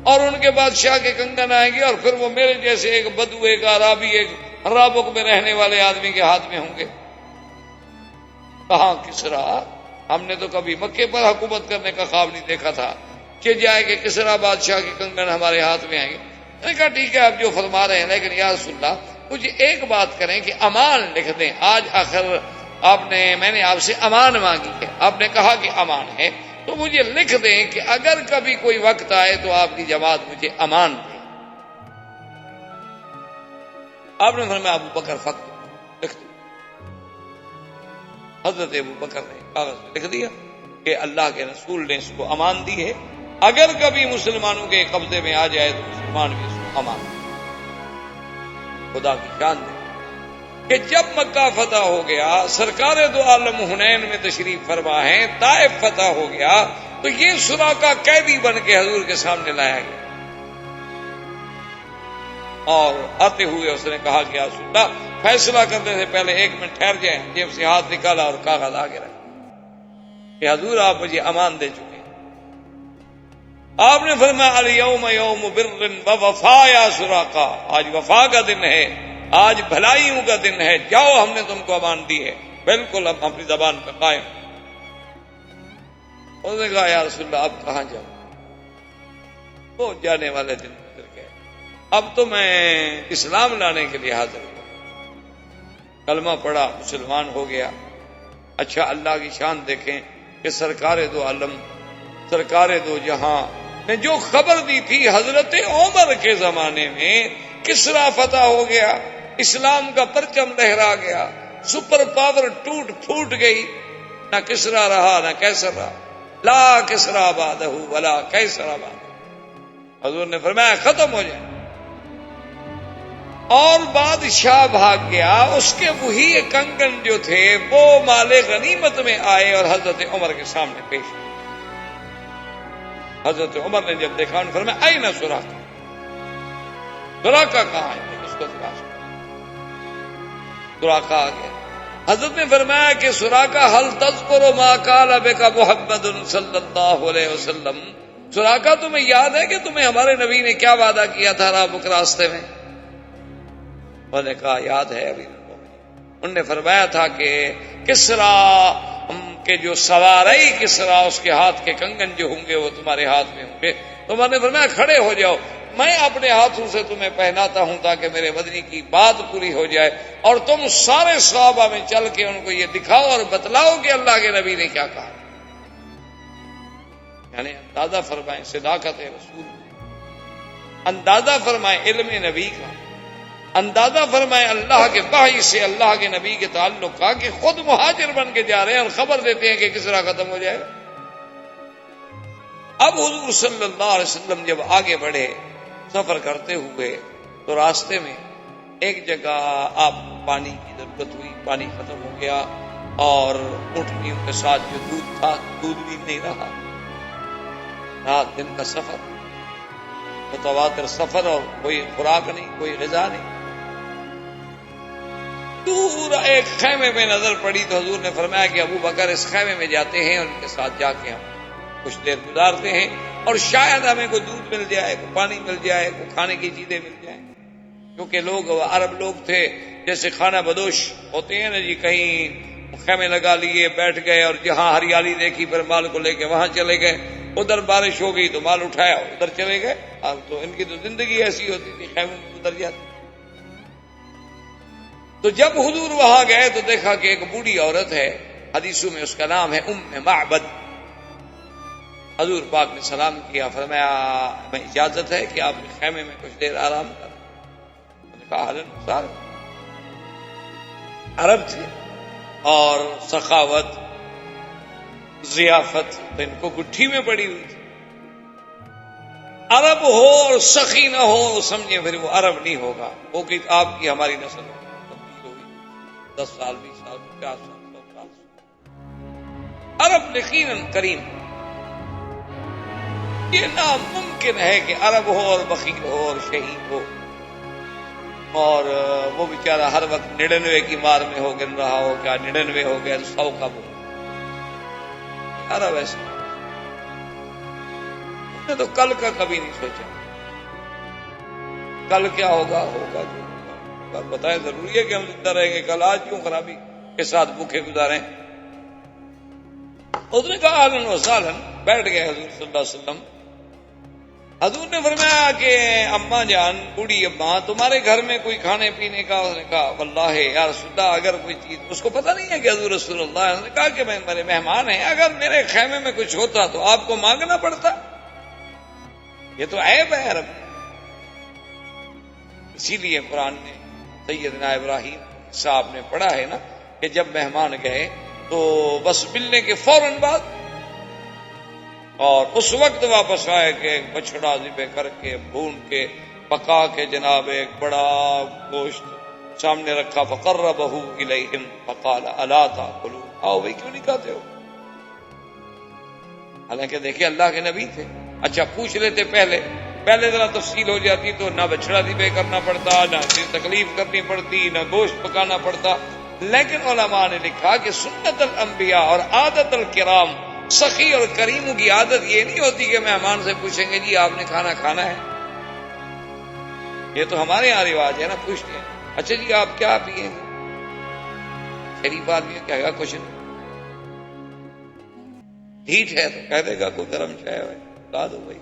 B: اور ان کے بادشاہ کے کنگن آئیں گے, اور پھر وہ میرے جیسے ایک بدو, ایک عرابی, ایک رابق میں رہنے والے آدمی کے ہاتھ میں ہوں گے. کہاں کسرا؟ ہم نے تو کبھی مکے پر حکومت کرنے کا خواب نہیں دیکھا تھا کہ جائے کہ کسرا بادشاہ کے کنگن ہمارے ہاتھ میں آئیں گے. میں نے کہا ٹھیک ہے آپ جو فرما رہے ہیں, لیکن یا رسول اللہ مجھے ایک بات کریں کہ امان لکھ دیں. آج آخر میں نے آپ سے امان مانگی ہے, آپ نے کہا کہ امان ہے, تو مجھے لکھ دیں کہ اگر کبھی کوئی وقت آئے تو آپ کی جماعت مجھے امان دے. آپ نے فرمایا ابو بکر فقط لکھ دو. حضرت ابو بکر نے کاغذ میں لکھ دیا کہ اللہ کے رسول نے اس کو امان دی ہے, اگر کبھی مسلمانوں کے قبضے میں آ جائے تو مسلمان بھی اس کو امان دے. خدا کی شان دے کہ جب مکہ فتح ہو گیا, سرکار دو عالم حنین میں تشریف فرما ہے, طائف فتح ہو گیا, تو یہ سراقہ قیدی بن کے حضور کے سامنے لایا گیا. اور آتے ہوئے اس نے کہا کہ یا رسول اللہ فیصلہ کرنے سے پہلے 1 منٹ ٹھہر جائیں. جیب سے ہاتھ نکالا اور کاغذ آگے رکھا کہ حضور آپ مجھے امان دے چکے. آپ نے فرمایا الیوم یوم بر و وفا یا سراقہ, آج وفا کا دن ہے, آج بھلائیوں کا دن ہے, جاؤ ہم نے تم کو امان دی ہے, بالکل اب اپنی زبان پہ قائم. اس نے کہا یا رسول اللہ اب کہاں جاؤں؟ وہ جانے والے دن گزر گئے, اب تو میں اسلام لانے کے لیے حاضر ہوں. کلمہ پڑھا, مسلمان ہو گیا. اچھا اللہ کی شان دیکھیں کہ سرکار دو عالم, سرکار دو جہاں نے جو خبر دی تھی حضرت عمر کے زمانے میں کسرا فتح ہو گیا, اسلام کا پرچم لہرا گیا, سپر پاور ٹوٹ پھوٹ گئی, نہ کسرا رہا نہ کیسر رہا, لا کسرا بادہ ولا کیسر بادہ. حضور نے فرمایا ختم ہو جائے. اور بادشاہ بھاگ گیا, اس کے وہی کنگن جو تھے وہ مال غنیمت میں آئے اور حضرت عمر کے سامنے پیش ہوئے. حضرت عمر نے جب دیکھا انہوں نے فرمایا آئی نہ سراقہ, سراقہ کہاں ہے, اس کو تلاش. سراقہ آ گیا. حضرت نے فرمایا کہ سراقہ حل تذکر ما قال بک محمد صلی اللہ علیہ وسلم، سراقہ تمہیں یاد ہے کہ تمہیں ہمارے نبی نے کیا وعدہ کیا تھا رابق راستے میں؟ انہوں نے کہا یاد ہے ابھی. انہوں نے فرمایا تھا کہ کسرا کے جو سواری کسرا اس کے ہاتھ کے کنگن جو ہوں گے وہ تمہارے ہاتھ میں ہوں گے. تو میں نے فرمایا کھڑے ہو جاؤ، میں اپنے ہاتھوں سے تمہیں پہناتا ہوں تاکہ میرے مدنی کی بات پوری ہو جائے، اور تم سارے صحابہ میں چل کے ان کو یہ دکھاؤ اور بتلاؤ کہ اللہ کے نبی نے کیا کہا. یعنی اندازہ فرمائیں صداقت رسول، اندازہ فرمائیں علم نبی کا، اندازہ فرمائیں اللہ کے وحی سے اللہ کے نبی کے تعلق کا، کہ خود مہاجر بن کے جا رہے ہیں اور خبر دیتے ہیں کہ کسرا ختم ہو جائے گا. اب حضور صلی اللہ علیہ وسلم جب آگے بڑھے سفر کرتے ہوئے تو راستے میں ایک جگہ آپ پانی کی ضرورت ہوئی، پانی ختم ہو گیا اور اونٹنیوں کے ساتھ جو دودھ تھا دودھ بھی نہیں رہا. رات دن کا سفر، متواتر سفر، اور کوئی خوراک نہیں، کوئی غذا نہیں. دور ایک خیمے میں نظر پڑی تو حضور نے فرمایا کہ ابو بکر اس خیمے میں جاتے ہیں، ان کے ساتھ جا کے ہم کچھ دیر گزارتے ہیں اور شاید ہمیں کوئی دودھ مل جائے، کوئی پانی مل جائے، کوئی کھانے کی چیزیں مل جائیں. کیونکہ لوگ عرب لوگ تھے جیسے کھانا بدوش ہوتے ہیں نا جی، کہیں خیمے لگا لیے بیٹھ گئے اور جہاں ہریالی دیکھی پھر مال کو لے کے وہاں چلے گئے، ادھر بارش ہو گئی تو مال اٹھایا ادھر چلے گئے. اب تو ان کی تو زندگی ایسی ہوتی تھی، خیمے میں ادھر جاتے. تو جب حضور وہاں گئے تو دیکھا کہ ایک بوڑھی عورت ہے، حدیثوں میں اس کا نام ہے ام معبد. حضور پاک نے سلام کیا، فرمایا میں اجازت ہے کہ آپ خیمے میں کچھ دیر آرام کریں؟ انہوں نے کہا حالن سار. عرب تھے اور سخاوت ضیافت تو ان کو گٹھی میں پڑی ہوئی تھی. عرب ہو اور سخی نہ ہو سمجھے پھر وہ عرب نہیں ہوگا. وہ کہ آپ کی ہماری نسل تبدیل ہوئی 10 سال 20 سال 50 سال 100 سال. عرب یقیناً کریم، یہ ناممکن ہے کہ عرب ہو اور بخیل ہو اور شہید ہو اور وہ بیچارہ ہر وقت 99 کی مار میں ہو گن رہا ہو. کیا 99 ہو گیا 100 کا ہو؟ عرب ایسے اس نے تو کل کا کبھی نہیں سوچا. کل کیا ہوگا ہوگا جو ہوگا. بتائیں ضروری ہے کہ ہم زندہ رہیں گے؟ کل آج کیوں خرابی کے ساتھ بھوکے گزاریں؟ اس نے کہا اہلاً و سہلاً. بیٹھ گئے حضور صلی اللہ علیہ وسلم. حضور نے فرمایا کہ اماں جان، بوڑھی اماں، تمہارے گھر میں کوئی کھانے پینے کا؟ اس نے کہا واللہ یا رسول اللہ اگر کوئی چیز، اس کو پتہ نہیں ہے کہ حضور رسول اللہ. اس نے کہا کہ میں میرے مہمان ہیں، اگر میرے خیمے میں کچھ ہوتا تو آپ کو مانگنا پڑتا. یہ تو عیب ہے عرب. اسی لیے قرآن نے سیدنا ابراہیم صاحب نے پڑھا ہے نا کہ جب مہمان گئے تو بس ملنے کے فوراً بعد اور اس وقت واپس آئے کہ ایک بچڑا ذبح کر کے بھون کے پکا کے جناب ایک بڑا گوشت سامنے رکھا. فقربہ الیہم فقال الا تاکلون، آؤ بھائی کیوں نہیں کھاتے ہو؟ حالانکہ دیکھیں اللہ کے نبی تھے. اچھا پوچھ لیتے پہلے ذرا تفصیل ہو جاتی تو نہ بچڑا ذبح کرنا پڑتا، نہ تکلیف کرنی پڑتی، نہ گوشت پکانا پڑتا. لیکن علماء نے لکھا کہ سنت الانبیاء اور عادت الکرام، سخی اور کریموں کی عادت یہ نہیں ہوتی کہ مہمان سے پوچھیں گے جی آپ نے کھانا کھانا ہے. یہ تو ہمارے یہاں رواج ہے نا، پوچھتے ہیں اچھا جی آپ کیا پیے گے؟ شریف آدمی کہے گا کچھ نہیں. ہیٹ ہے تو کہہ دے گا کوئی گرم چائے ہے، لا دو بھائی.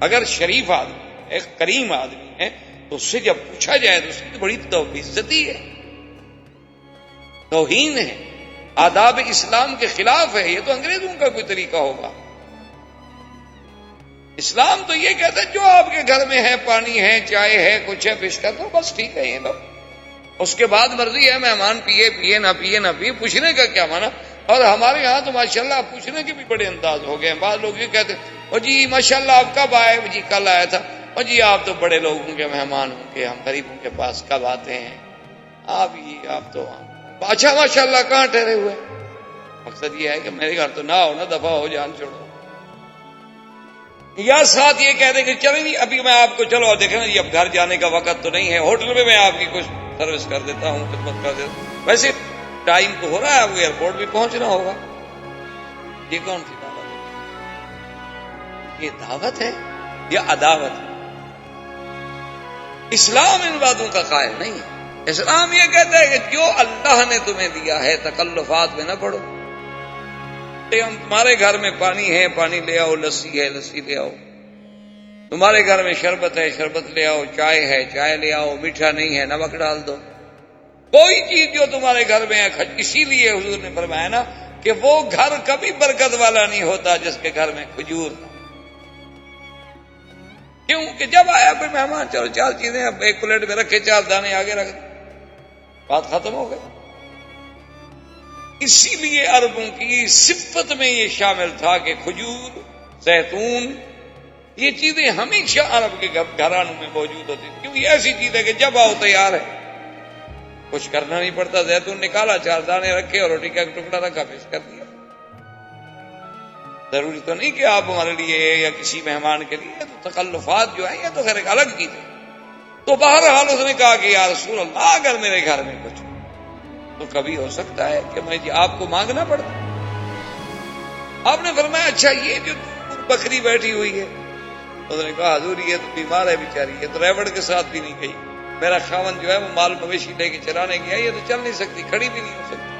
B: اگر شریف آدمی ایک کریم آدمی ہے تو اس سے جب پوچھا جائے تو اس کی بڑی عزتی ہے، توہین ہے، آداب اسلام کے خلاف ہے. یہ تو انگریزوں کا کوئی طریقہ ہوگا. اسلام تو یہ کہتا ہے جو آپ کے گھر میں ہے، پانی ہے، چائے ہے، کچھ ہے، پیش کر دو، بس ٹھیک ہے یہ لو. اس کے بعد مرضی ہے مہمان پیے نہ پیے پوچھنے کا کیا مانا. اور ہمارے یہاں تو ماشاءاللہ پوچھنے کے بھی بڑے انداز ہو گئے ہیں. بعض لوگ یہ کہتے ہیں او جی ماشاءاللہ آپ کب آئے؟ جی کل آیا تھا. او جی آپ تو بڑے لوگوں کے مہمان ہوں گے، ہم غریبوں کے پاس کب آتے ہیں؟ آپ تو اچھا ماشاءاللہ کہاں ٹھہرے ہوئے؟ مقصد یہ ہے کہ میرے گھر تو نہ ہو، نہ دفعہ ہو، جان چھوڑو. یا ساتھ یہ کہہ دیں کہ چلیں جی ابھی میں آپ کو چلو دیکھیں نا جی اب گھر جانے کا وقت تو نہیں ہے، ہوٹل میں آپ کی کچھ سروس کر دیتا ہوں، خدمت کر دیتا ہوں. ویسے ٹائم تو ہو رہا ہے، اب ایئرپورٹ بھی پہنچنا ہوگا. یہ کون سی دعوت ہے؟ یہ دعوت ہے یا عداوت ہے؟ اسلام ان باتوں کا قائل نہیں ہے. اسلام یہ کہتا ہے کہ جو اللہ نے تمہیں دیا ہے تکلفات میں نہ پڑو. ہم تمہارے گھر میں پانی ہے، پانی لے آؤ، لسی ہے، لسی لے آؤ. تمہارے گھر میں شربت ہے، شربت لے آؤ. چائے ہے، چائے لے آؤ. میٹھا نہیں ہے، نمک ڈال دو. کوئی چیز جو تمہارے گھر میں ہے. اسی لیے حضور نے فرمایا نا کہ وہ گھر کبھی برکت والا نہیں ہوتا جس کے گھر میں کھجور نہ. کیوں کہ جب آیا کوئی مہمان، چلو 4 چیزیں اب ایک پلیٹ میں رکھے، 4 دانے آگے رکھ دیں، بات ختم ہو گئی. اسی لیے عربوں کی صفت میں یہ شامل تھا کہ کھجور، زیتون، یہ چیزیں ہمیشہ عرب کے گھرانوں میں موجود ہوتی تھی. کیونکہ ایسی چیز ہے کہ جب آؤ تیار ہے، کچھ کرنا نہیں پڑتا. زیتون نکالا، 4 دانے رکھے اور روٹی کا ایک ٹکڑا رکھا، پیش کر دیا. ضروری تو نہیں کہ آپ ہمارے لیے یا کسی مہمان کے لیے. تو تکلفات جو ہیں یہ تو خیر ایک الگ چیز ہے. تو بہرحال اس نے کہا کہ یا رسول اللہ اگر میرے گھر میں کچھ تو کبھی ہو سکتا ہے کہ میں آپ کو مانگنا پڑتا. آپ نے فرمایا اچھا یہ جو بکری بیٹھی ہوئی ہے. اس نے کہا حضور یہ تو بیمار ہے بیچاری، یہ تو ریوڑ کے ساتھ بھی نہیں گئی. میرا خاوند جو ہے وہ مال مویشی لے کے چرانے گیا، یہ تو چل نہیں سکتی، کھڑی بھی نہیں ہو سکتی.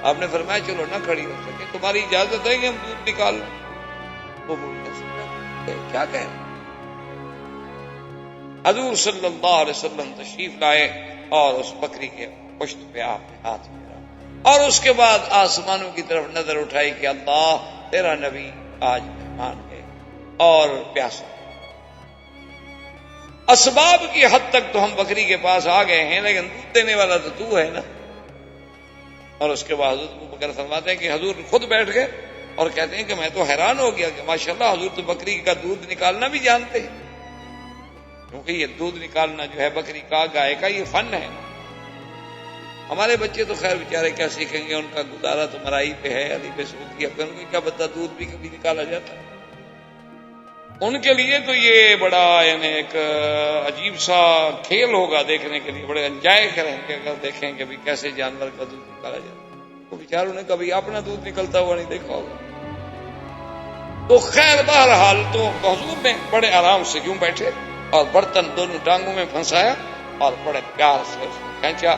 B: آپ نے فرمایا چلو نہ کھڑی ہو سکے تمہاری اجازت ہے کہ ہم دودھ نکال لیں. وہ کیا کہیں. حضور صلی اللہ علیہ وسلم تشریف لائے اور اس بکری کے پشت پہ آپ نے ہاتھ پھیرا اور اس کے بعد آسمانوں کی طرف نظر اٹھائی کہ اللہ تیرا نبی آج مہمان ہے اور پیاسا. اسباب کی حد تک تو ہم بکری کے پاس آ گئے ہیں، لیکن دودھ دینے والا تو ہے نا. اور اس کے بعد حضور بکر فرماتے ہیں کہ حضور خود بیٹھ گئے اور کہتے ہیں کہ میں تو حیران ہو گیا کہ ماشاءاللہ حضور تو بکری کا دودھ نکالنا بھی جانتے ہیں. کیونکہ یہ دودھ نکالنا جو ہے بکری کا، گائے کا، یہ فن ہے. ہمارے بچے تو خیر بیچارے کیا سیکھیں گے، ان کا گزارا تو مرائی پہ ہے، علی پہ سوتی ہے، پھر ان کو کیا پتا دودھ بھی کبھی نکالا جاتا ہے. ان کے لیے تو یہ بڑا یعنی ایک عجیب سا کھیل ہوگا دیکھنے کے لیے، بڑے انجوائے کریں گے اگر دیکھیں کہ کیسے جانور کا دودھ نکالا جاتا ہے. تو بیچاروں نے کبھی اپنا دودھ نکلتا ہوا نہیں دیکھا ہوگا. تو خیر بہرحال تو حضور نے بڑے آرام سے یوں بیٹھے اور برتن دونوں ٹانگوں میں پھنسایا اور بڑے پیار سے اس کو کھینچا.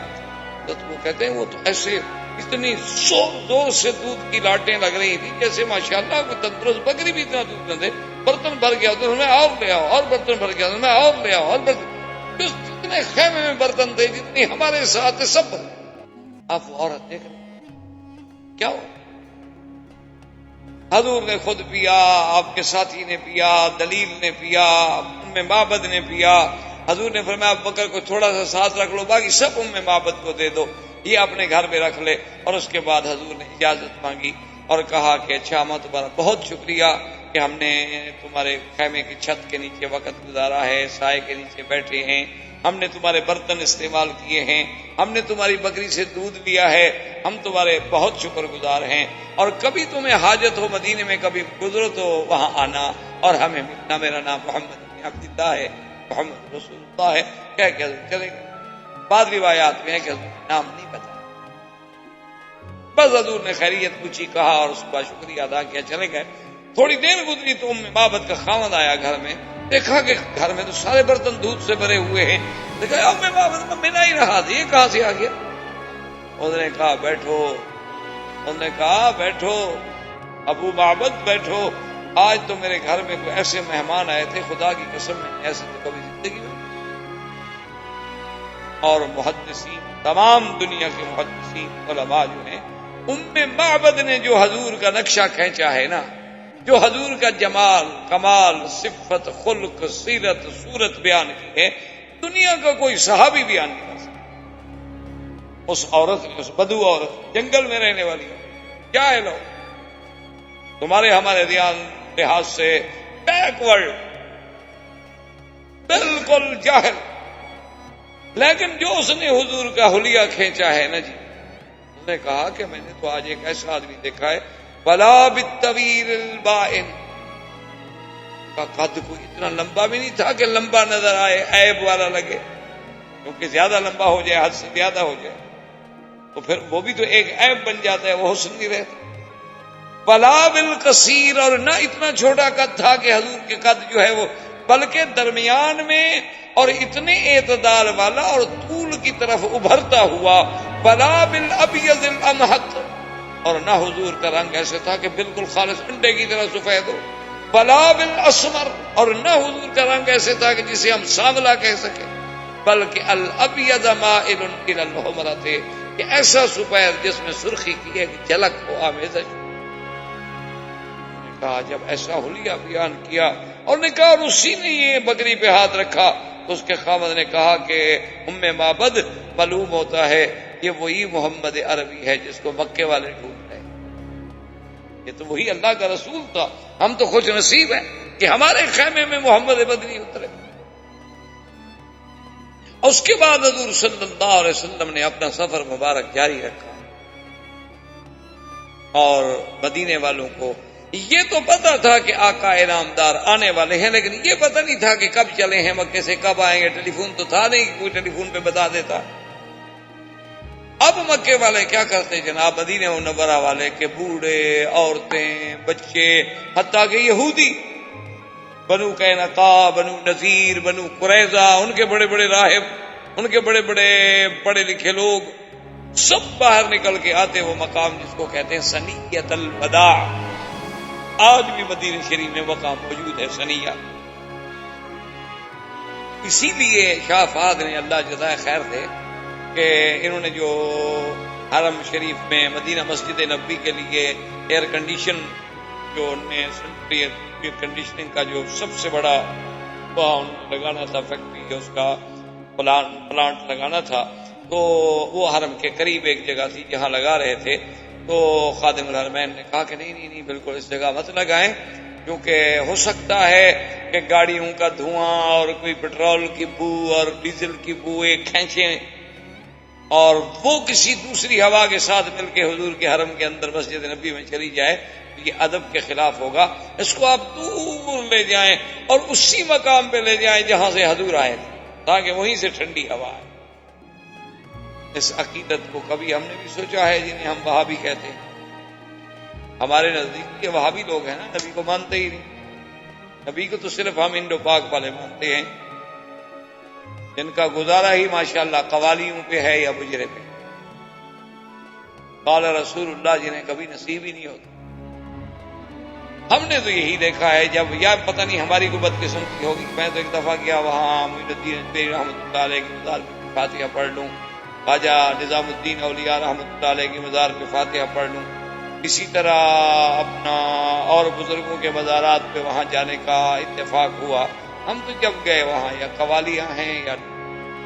B: تو وہ کہتے ہیں وہ تو ایسے اتنی زور سے دودھ کی لاٹیں لگ رہی تھی جیسے ماشاءاللہ کوئی تندرست بکری بھی اتنا دودھ نہ دے. برتن بھر گیا تو میں اور لے آؤ، اور برتن بھر گیا تو میں اور لے آؤ، اور برتن جتنے خیمے میں برتن تھے، جتنی ہمارے ساتھ سب. آپ وہ عورت دیکھ رہے کیا ہو. حضور نے خود پیا، آپ کے ساتھی نے پیا، دلیل نے پیا، ام معبد نے پیا. حضور نے فرمایا ابو بکر کو تھوڑا سا ساتھ رکھ لو، باقی سب ام معبد کو دے دو، یہ اپنے گھر میں رکھ لے. اور اس کے بعد حضور نے اجازت مانگی اور کہا کہ اچھا ماں تمہارا بہت شکریہ کہ ہم نے تمہارے خیمے کی چھت کے نیچے وقت گزارا ہے، سائے کے نیچے بیٹھے ہیں، ہم نے تمہارے برتن استعمال کیے ہیں، ہم نے تمہاری بکری سے دودھ لیا ہے، ہم تمہارے بہت شکر گزار ہیں. اور کبھی تمہیں حاجت ہو مدینے میں کبھی گزرو تو وہاں آنا اور ہمیں ملنا. میرا نام محمد بن عبداللہ ہے، محمد رسول اللہ ہے. کہہ کے چلے گئے. بعض روایات میں ہے کہ نام نہیں بتایا. بس حضور نے خیریت پوچھی، کہا اور اس کا شکریہ ادا کیا، چلے گئے. تھوڑی دیر گزری تو ام معبد کا خاوند آیا گھر میں. دیکھا کہ گھر میں تو سارے برتن دودھ سے بھرے ہوئے ہیں. دیکھا ام معبد میں ملا ہی رہا تھا، یہ کہاں سے آ گیا. انہوں نے کہا بیٹھو، انہوں نے کہا بیٹھو ابو معبد بیٹھو، آج تو میرے گھر میں کوئی ایسے مہمان آئے تھے، خدا کی قسم میں ایسے تو کبھی زندگی میں. اور محدثین، تمام دنیا کے محدثین علماء جو ہیں، ام معبد نے جو حضور کا نقشہ کھینچا ہے نا، جو حضور کا جمال، کمال، صفت، خلق، سیرت، صورت بیان کی ہے، دنیا کا کوئی صحابی بیان نہیں کر سکتا. اس عورت نے، اس بدو عورت جنگل میں رہنے والی ہے، کیا ہے لوگ تمہارے ہمارے لحاظ سے بیکورڈ، بالکل جاہل. لیکن جو اس نے حضور کا حلیہ کھینچا ہے نا جی، اس نے کہا کہ میں نے تو آج ایک ایسا آدمی دیکھا ہے بلا بالطویل البائن کا قد کوئی اتنا لمبا بھی نہیں تھا کہ لمبا نظر آئے، عیب والا لگے. کیونکہ زیادہ لمبا ہو جائے، حد سے زیادہ ہو جائے تو پھر وہ بھی تو ایک عیب بن جاتا ہے، وہ حسن نہیں رہتا. ولا بالقصیر، اور نہ اتنا چھوٹا قد تھا کہ حضور کے قد جو ہے وہ، بلکہ درمیان میں اور اتنے اعتدال والا اور طول کی طرف ابھرتا ہوا. ولا بالابیض الامحق، اور نہ حضور کا رنگ ایسے تھا کہ بالکل خالص انڈے کی طرح سفید ہو. ولا بالاسمر، اور نہ حضور کا رنگ ایسے تھا کہ جسے ہم سانولا کہہ سکیں، بلکہ الابیض مائل الی الحمرۃ، کہ ایسا سفید جس میں سرخی کی ایک جھلک ہو، آمیزش. کہا جب ایسا حلیہ بیان کیا اور نے کہا، اور اسی نے یہ بکری پہ ہاتھ رکھا، تو اس کے خاوند نے کہا کہ ام معبد، معلوم ہوتا ہے یہ وہی محمد عربی ہے جس کو مکے والے ڈھونڈ رہے. یہ تو وہی اللہ کا رسول تھا، ہم تو خوش نصیب ہیں کہ ہمارے خیمے میں محمد بدری اترے. اور اس کے بعد حضور صلی اللہ علیہ وسلم نے اپنا سفر مبارک جاری رکھا، اور مدینے والوں کو یہ تو پتا تھا کہ آقا انعامدار آنے والے ہیں، لیکن یہ پتہ نہیں تھا کہ کب چلے ہیں مکے سے، کب آئیں گے. ٹیلی فون تو تھا نہیں کہ کوئی ٹیلی فون پہ بتا دیتا. اب مکے والے کیا کرتے جناب، مدینہ منورہ والے، کہ بوڑھے، عورتیں، بچے، حتیٰ کہ یہودی، بنو قینقاع، بنو نذیر، بنو قریظہ، ان کے بڑے بڑے راہب، ان کے بڑے بڑے پڑھے لکھے لوگ سب باہر نکل کے آتے وہ مقام جس کو کہتے ہیں ثنیۃ الوداع. آج بھی مدینہ شریف میں مقام موجود ہے ثنیہ. اسی لیے شاہ فہد نے، اللہ جزائے خیر دے، کہ انہوں نے جو حرم شریف میں مدینہ مسجد نبوی کے لیے ایئر کنڈیشن، جو سینٹری ایئر کنڈیشننگ کا جو سب سے بڑا لگانا تھا فیکٹری، اس کا پلانٹ لگانا تھا، تو وہ حرم کے قریب ایک جگہ تھی جہاں لگا رہے تھے. تو خادم الحرمین نے کہا کہ نہیں بالکل اس جگہ مت لگائیں، کیونکہ ہو سکتا ہے کہ گاڑیوں کا دھواں اور کوئی پٹرول کی بو اور ڈیزل کی بو ایک کھینچیں اور وہ کسی دوسری ہوا کے ساتھ مل کے حضور کے حرم کے اندر مسجد نبی میں چلی جائے، یہ ادب کے خلاف ہوگا. اس کو آپ دور لے جائیں اور اسی مقام پہ لے جائیں جہاں سے حضور آئے تھے، تاکہ وہیں سے ٹھنڈی ہوا آئے. اس عقیدت کو کبھی ہم نے بھی سوچا ہے، جنہیں ہم وہابی کہتے ہیں. ہمارے نزدیک یہ وہابی لوگ ہیں نا، نبی کو مانتے ہی نہیں. نبی کو تو صرف ہم انڈو پاک والے مانتے ہیں، جن کا گزارا ہی ماشاءاللہ قوالیوں پہ ہے یا بجرے پہ. قال رسول اللہ جنہیں کبھی نصیب ہی نہیں ہوتا. ہم نے تو یہی دیکھا ہے، جب یا پتہ نہیں ہماری کو بدقسمتی ہوگی. میں تو ایک دفعہ گیا وہاں معین الدین اجمیری رحمۃ اللہ علیہ کی مزار پہ فاتحہ پڑھ لوں، خواجہ نظام الدین اولیاء رحمۃ اللہ علیہ کی مزار پہ فاتحہ پڑھ لوں. اسی طرح اپنا اور بزرگوں کے مزارات پہ وہاں جانے کا اتفاق ہوا. ہم تو جب گئے وہاں یا قوالیاں ہیں یا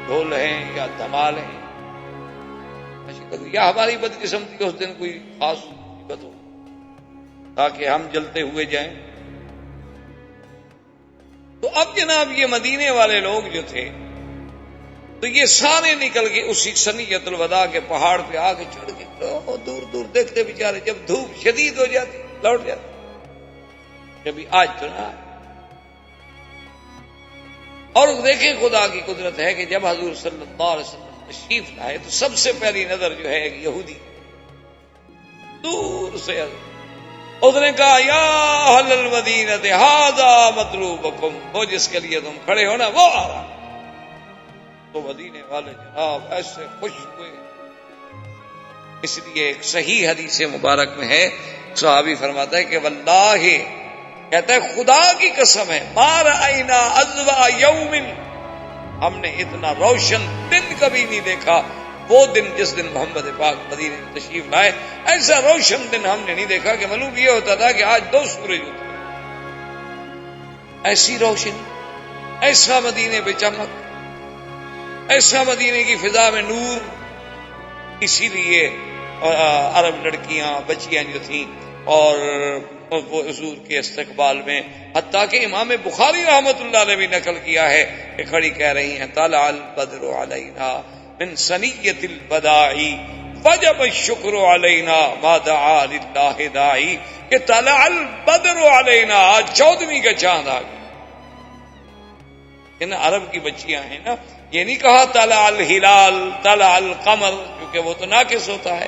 B: ڈھول ہیں یا دھمال ہیں، یا ہماری بدقسمتی اس دن کوئی خاص مصیبت ہو تاکہ ہم جلتے ہوئے جائیں. تو اب جناب یہ مدینے والے لوگ جو تھے، تو یہ سارے نکل کے اسی ثنیۃ الوداع کے پہاڑ پہ آ کے چڑھ کے دور دور دیکھتے بیچارے. جب دھوپ شدید ہو جاتی لوٹ جاتے، کبھی آج تو نہ. اور دیکھیں خدا کی قدرت ہے کہ جب حضور صلی اللہ علیہ وسلم تشریف لائے تو سب سے پہلی نظر جو ہے ایک یہودی دور سے اس نے کہا، یا اہل المدینہ ھذا مطلوبکم، وہ جس کے لیے تم کھڑے ہو نا وہ آ رہا. تو مدینے والے جناب ایسے خوش ہوئے. اس لیے ایک صحیح حدیث مبارک میں ہے، صحابی فرماتا ہے کہ واللہ، کہتا ہے خدا کی قسم ہے، ما رأینا اضواء یوم، ہم نے اتنا روشن دن کبھی نہیں دیکھا. وہ دن جس دن محمد پاک مدینے میں تشریف لائے، ایسا روشن دن ہم نے نہیں دیکھا کہ معلوم یہ ہوتا تھا کہ آج 2 سورج ہوتے. ایسی روشنی، ایسا مدینے پہ چمک، ایسا مدینے کی فضا میں نور. اسی لیے عرب لڑکیاں بچیاں جو تھیں اور وہ حضور کے استقبال میں، حتیٰ کہ امام بخاری رحمۃ اللہ نے بھی نقل کیا ہے کہ کھڑی کہہ رہی ہیں، طلع البدر علینا من ثنیۃ الوداع وجب الشکر علینا ما دعا للہ داعی، کہ طلع البدر علینا، آج 14ویں کا چاند آ گیا. عرب کی بچیاں ہیں نا، یہ نہیں کہا طلع الہلال طلع القمر، کیونکہ وہ تو ناقص ہوتا ہے۔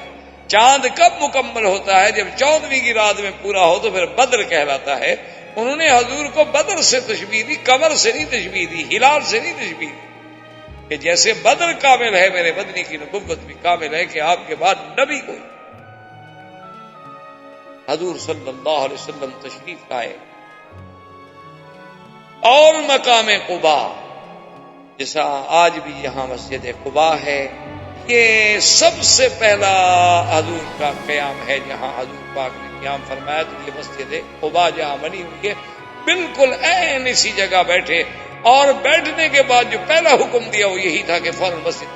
B: چاند کب مکمل ہوتا ہے؟ جب 14ویں کی رات میں پورا ہو تو پھر بدر کہلاتا ہے۔ انہوں نے حضور کو بدر سے تشبیہ دی، قمر سے نہیں تشبیہ دی، ہلال سے نہیں تشبیہ دی، کہ جیسے بدر کامل ہے میرے مدنی کی نبوت بھی کامل ہے کہ آپ کے بعد نبی کوئی۔ حضور صلی اللہ علیہ وسلم تشریف لائے اور مقام قبا، جیسا آج بھی یہاں مسجد قبا ہے، یہ سب سے پہلا حضور کا قیام ہے جہاں حضور پاک نے قیام فرمایا۔ تو یہ مسجد قبا جہاں بنی ہوئی ہے، بالکل عین اسی جگہ بیٹھے، اور بیٹھنے کے بعد جو پہلا حکم دیا وہ یہی تھا کہ فوراً مسجد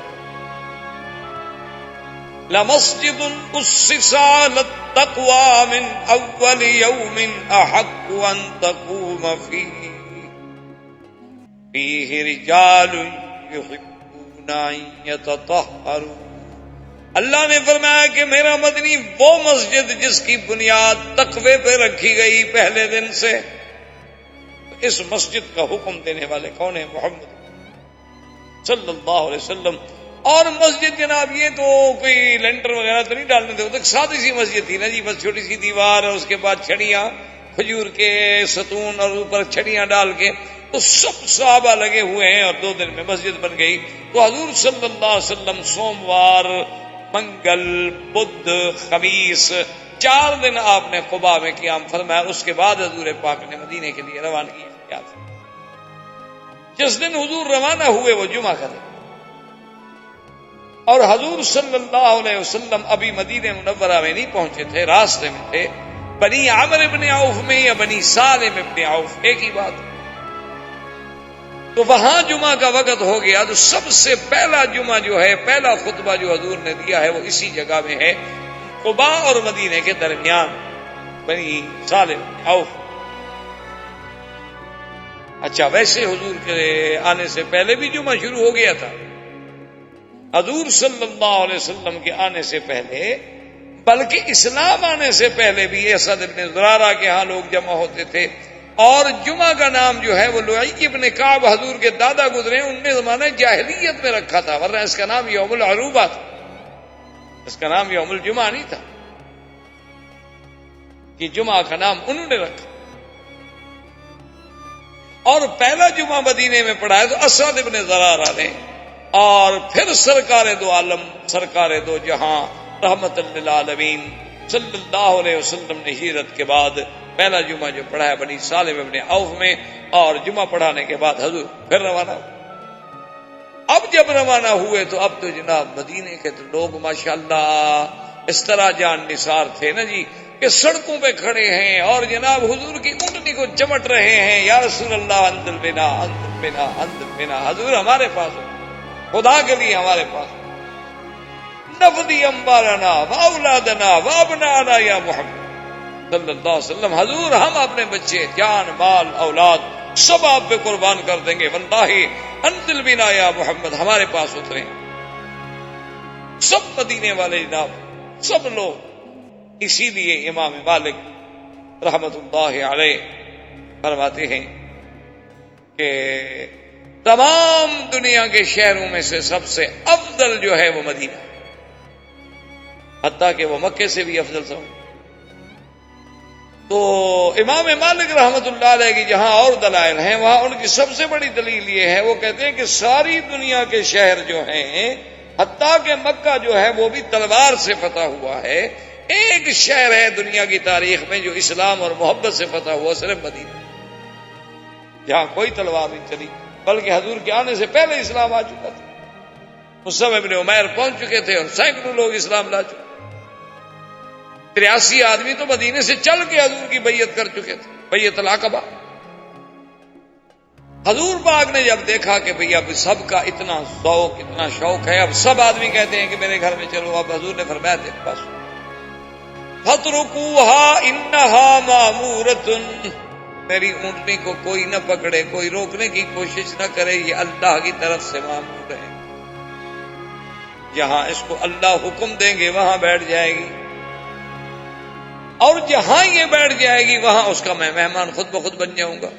B: لَمَسْجِدٌ أُسِّسَ عَلَى التَّقْوَى مِنْ أَوَّلِ يَوْمٍ أَحَقُّ أَنْ تَقُومَ فِيهِ رِجَالٌ يُحِبُّونَ أَنْ يَتَطَهَّرُوا۔ اللہ نے فرمایا کہ میرا مدنی وہ مسجد جس کی بنیاد تقوی پہ رکھی گئی پہلے دن سے، اس مسجد کا حکم دینے والے کون ہیں؟ محمد صلی اللہ علیہ وسلم۔ اور مسجد جناب یہ تو کوئی لینٹر وغیرہ تو نہیں ڈالنے تھے، وہ تو سادی سی مسجد تھی نا جی، بس چھوٹی سی دیوار اور اس کے بعد چھڑیاں، کھجور کے ستون اور اوپر چھڑیاں ڈال کے، تو سب صحابہ لگے ہوئے ہیں اور 2 دن میں مسجد بن گئی۔ تو حضور صلی اللہ علیہ وسلم سوموار، منگل، بدھ، خمیس، 4 دن آپ نے قباء میں قیام فرمایا۔ اس کے بعد حضور پاک نے مدینے کے لیے روانگی کیا تھا۔ جس دن حضور روانہ ہوئے وہ جمعہ کا دن، اور حضور صلی اللہ علیہ وسلم ابھی مدینہ منورہ میں نہیں پہنچے تھے، راستے میں تھے، بنی عامر ابن عوف میں یا بنی سالم ابن عوف، ایک ہی بات۔ تو وہاں جمعہ کا وقت ہو گیا، تو سب سے پہلا جمعہ جو ہے، پہلا خطبہ جو حضور نے دیا ہے وہ اسی جگہ میں ہے، قباء اور مدینے کے درمیان، بنی سالم ابن عوف۔ اچھا، ویسے حضور کے آنے سے پہلے بھی جمعہ شروع ہو گیا تھا۔ حضور صلی اللہ علیہ وسلم کے آنے سے پہلے، بلکہ اسلام آنے سے پہلے بھی اسد ابن زرارہ کے ہاں لوگ جمع ہوتے تھے، اور جمعہ کا نام جو ہے وہ لؤی ابن کعب حضور کے دادا گزرے، ان نے زمانہ جاہلیت میں رکھا تھا، ورنہ اس کا نام یوم العروبہ تھا، اس کا نام یوم الجمعہ نہیں تھا، کہ جمعہ کا نام انہوں نے رکھا۔ اور پہلا جمعہ مدینے میں پڑھا ہے تو اسد ابن زرارہ نے، اور پھر سرکار دو عالم، سرکار دو جہاں، رحمت للعالمین صلی اللہ علیہ وسلم نے ہجرت کے بعد پہلا جمعہ جو پڑھا ہے بنی سالم ابن عوف میں، اور جمعہ پڑھانے کے بعد حضور پھر روانہ ہوئے۔ اب جب روانہ ہوئے تو اب تو جناب مدینے کے تو لوگ ماشاءاللہ اس طرح جان نثار تھے نا جی، کہ سڑکوں پہ کھڑے ہیں اور جناب حضور کی اونٹنی کو چمٹ رہے ہیں، یا رسول اللہ انزل بنا انزل بنا انزل بنا، حضور ہمارے پاس ہو، خدا کے لیے ہمارے پاس نفدی انبارنا واولادنا وابنانا یا محمد صلی اللہ علیہ وسلم، حضور ہم اپنے بچے، جان، مال، اولاد سب آپ پہ قربان کر دیں گے، واللہ انزل بنا یا محمد، ہمارے پاس اتریں۔ سب مدینے والے جناب، سب لوگ۔ اسی لیے امام مالک رحمت اللہ علیہ فرماتے ہیں کہ تمام دنیا کے شہروں میں سے سب سے افضل جو ہے وہ مدینہ، حتیٰ کہ وہ مکے سے بھی افضل سمجھ۔ تو امام مالک رحمت اللہ علیہ کی جہاں اور دلائل ہیں، وہاں ان کی سب سے بڑی دلیل یہ ہے، وہ کہتے ہیں کہ ساری دنیا کے شہر جو ہیں، حتیٰ کہ مکہ جو ہے وہ بھی تلوار سے فتح ہوا ہے، ایک شہر ہے دنیا کی تاریخ میں جو اسلام اور محبت سے فتح ہوا، صرف مدینہ، جہاں کوئی تلوار نہیں چلی، بلکہ حضور کے آنے سے پہلے اسلام آ چکا تھا۔ مصعب ابن عمیر پہنچ چکے تھے اور سینکڑوں لوگ اسلام لا چکے، 83 آدمی تو مدینے سے چل کے حضور کی بیعت کر چکے تھے، بیعت العقبہ۔ حضور پاک نے جب دیکھا کہ بھئی اب سب کا اتنا ذوق، اتنا شوق ہے، اب سب آدمی کہتے ہیں کہ میرے گھر میں چلو، اب حضور نے فرمایا دیکھ بس فَاتْرُكُوهَا إِنَّهَا مَأْمُورَةٌ، میری اونٹنی کو کوئی نہ پکڑے، کوئی روکنے کی کوشش نہ کرے، یہ اللہ کی طرف سے مامور ہے، جہاں اس کو اللہ حکم دیں گے وہاں بیٹھ جائے گی، اور جہاں یہ بیٹھ جائے گی وہاں اس کا میں مہمان خود بخود بن جاؤں گا۔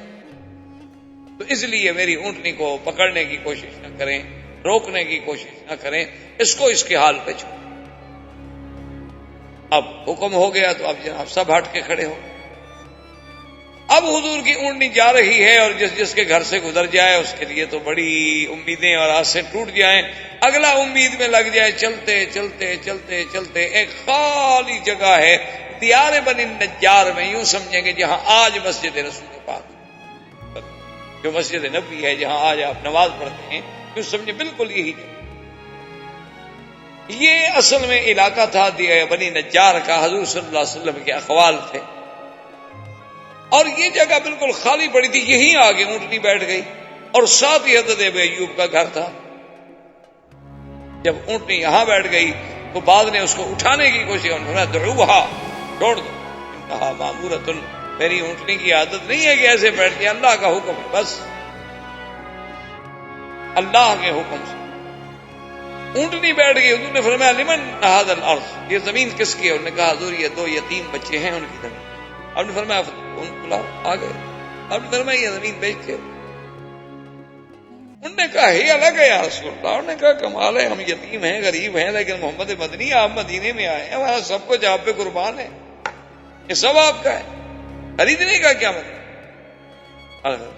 B: تو اس لیے میری اونٹنی کو پکڑنے کی کوشش نہ کریں، روکنے کی کوشش نہ کریں، اس کو اس کے حال پہ چھوڑیں۔ اب حکم ہو گیا تو اب جناب سب ہٹ کے کھڑے ہو۔ اب حضور کی اونٹنی جا رہی ہے اور جس جس کے گھر سے گزر جائے اس کے لیے تو بڑی امیدیں اور آسیں ٹوٹ جائیں، اگلا امید میں لگ جائے۔ چلتے چلتے چلتے چلتے ایک خالی جگہ ہے دیار بنی نجار میں، یوں سمجھیں گے جہاں آج مسجد رسول پاک، جو مسجد نبی ہے جہاں آج آپ نماز پڑھتے ہیں، یوں سمجھیں بالکل یہی جگہ۔ یہ اصل میں علاقہ تھا بنی نجار کا، حضور صلی اللہ علیہ وسلم کے اقوال تھے، اور یہ جگہ بالکل خالی پڑی تھی۔ یہیں آگے اونٹنی بیٹھ گئی اور ساتھ ہی حضرت ابی ایوب کا گھر تھا۔ جب اونٹنی یہاں بیٹھ گئی تو بعد نے اس کو اٹھانے کی کوشش کی، انہوں نے دعوہا، چھوڑ دو، انہا مامورۃ، میری اونٹنی کی عادت نہیں ہے کہ ایسے بیٹھ کے، اللہ کا حکم ہے، بس اللہ کے حکم سے اونٹنی بیٹھ گئی۔ حضور نے فرمایا لمن ھذا الارض، یہ زمین کس کی ہے؟ انہوں نے کہا حضور یہ 2 یتیم بچے ہیں ان کی زمین۔ آپ نے فرمایا ان کو لاؤ، آ گئے۔ آپ نے فرمایا یہ زمین بیچتے ہو؟ انہوں نے کہا ہی الگ ہے یا رسول اللہ۔ انہوں نے کہا کمال ہے، ہم یتیم ہیں، غریب ہیں، لیکن محمد مدنی آپ مدینے میں آئے ہیں، ہمارا سب کچھ آپ پہ قربان ہے، یہ سب آپ کا ہے، خریدنے کا کیا مطلب؟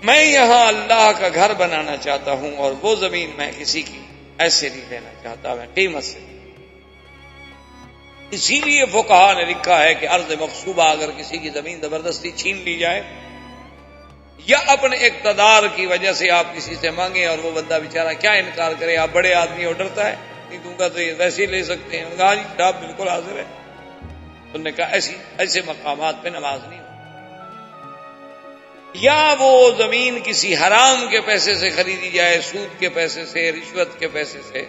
B: میں یہاں اللہ کا گھر بنانا چاہتا ہوں اور وہ زمین میں کسی کی ایسے نہیں لینا چاہتا، میں قیمت سے۔ اسی لیے فقہا نے لکھا ہے کہ ارض مغصوبہ اگر کسی کی زمین زبردستی چھین لی جائے یا اپنے اقتدار کی وجہ سے آپ کسی سے مانگیں اور وہ بندہ بیچارہ کیا انکار کرے، آپ بڑے آدمی ہو، ڈرتا ہے نہیں دوں گا تو یہ ویسے ہی لے سکتے ہیں، کہا جی آپ بالکل حاضر ہے۔ انہوں نے کہا ایسے مقامات پہ نماز نہیں ہو۔ یا وہ زمین کسی حرام کے پیسے سے خریدی جائے، سود کے پیسے سے، رشوت کے پیسے سے۔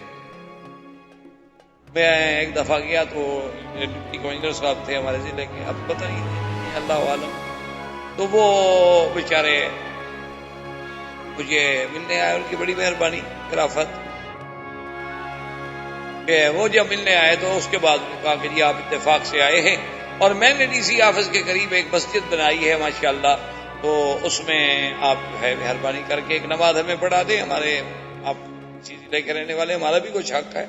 B: میں ایک دفعہ گیا تو ڈپٹی کمشنر صاحب تھے ہمارے ضلع کے، اب پتہ نہیں اللہ عالم، تو وہ بیچارے مجھے ملنے آئے، ان کی بڑی مہربانی خلافت کہ وہ جب ملنے آئے تو اس کے بعد انہوں نے کہا کہ جی آپ اتفاق سے آئے ہیں اور میں نے ڈی سی آفس کے قریب ایک مسجد بنائی ہے ماشاءاللہ، تو اس میں آپ جو ہے مہربانی کر کے ایک نماز ہمیں پڑھا دیں، ہمارے آپ اسی ضلع کے رہنے والے، ہمارا بھی کچھ حق ہے۔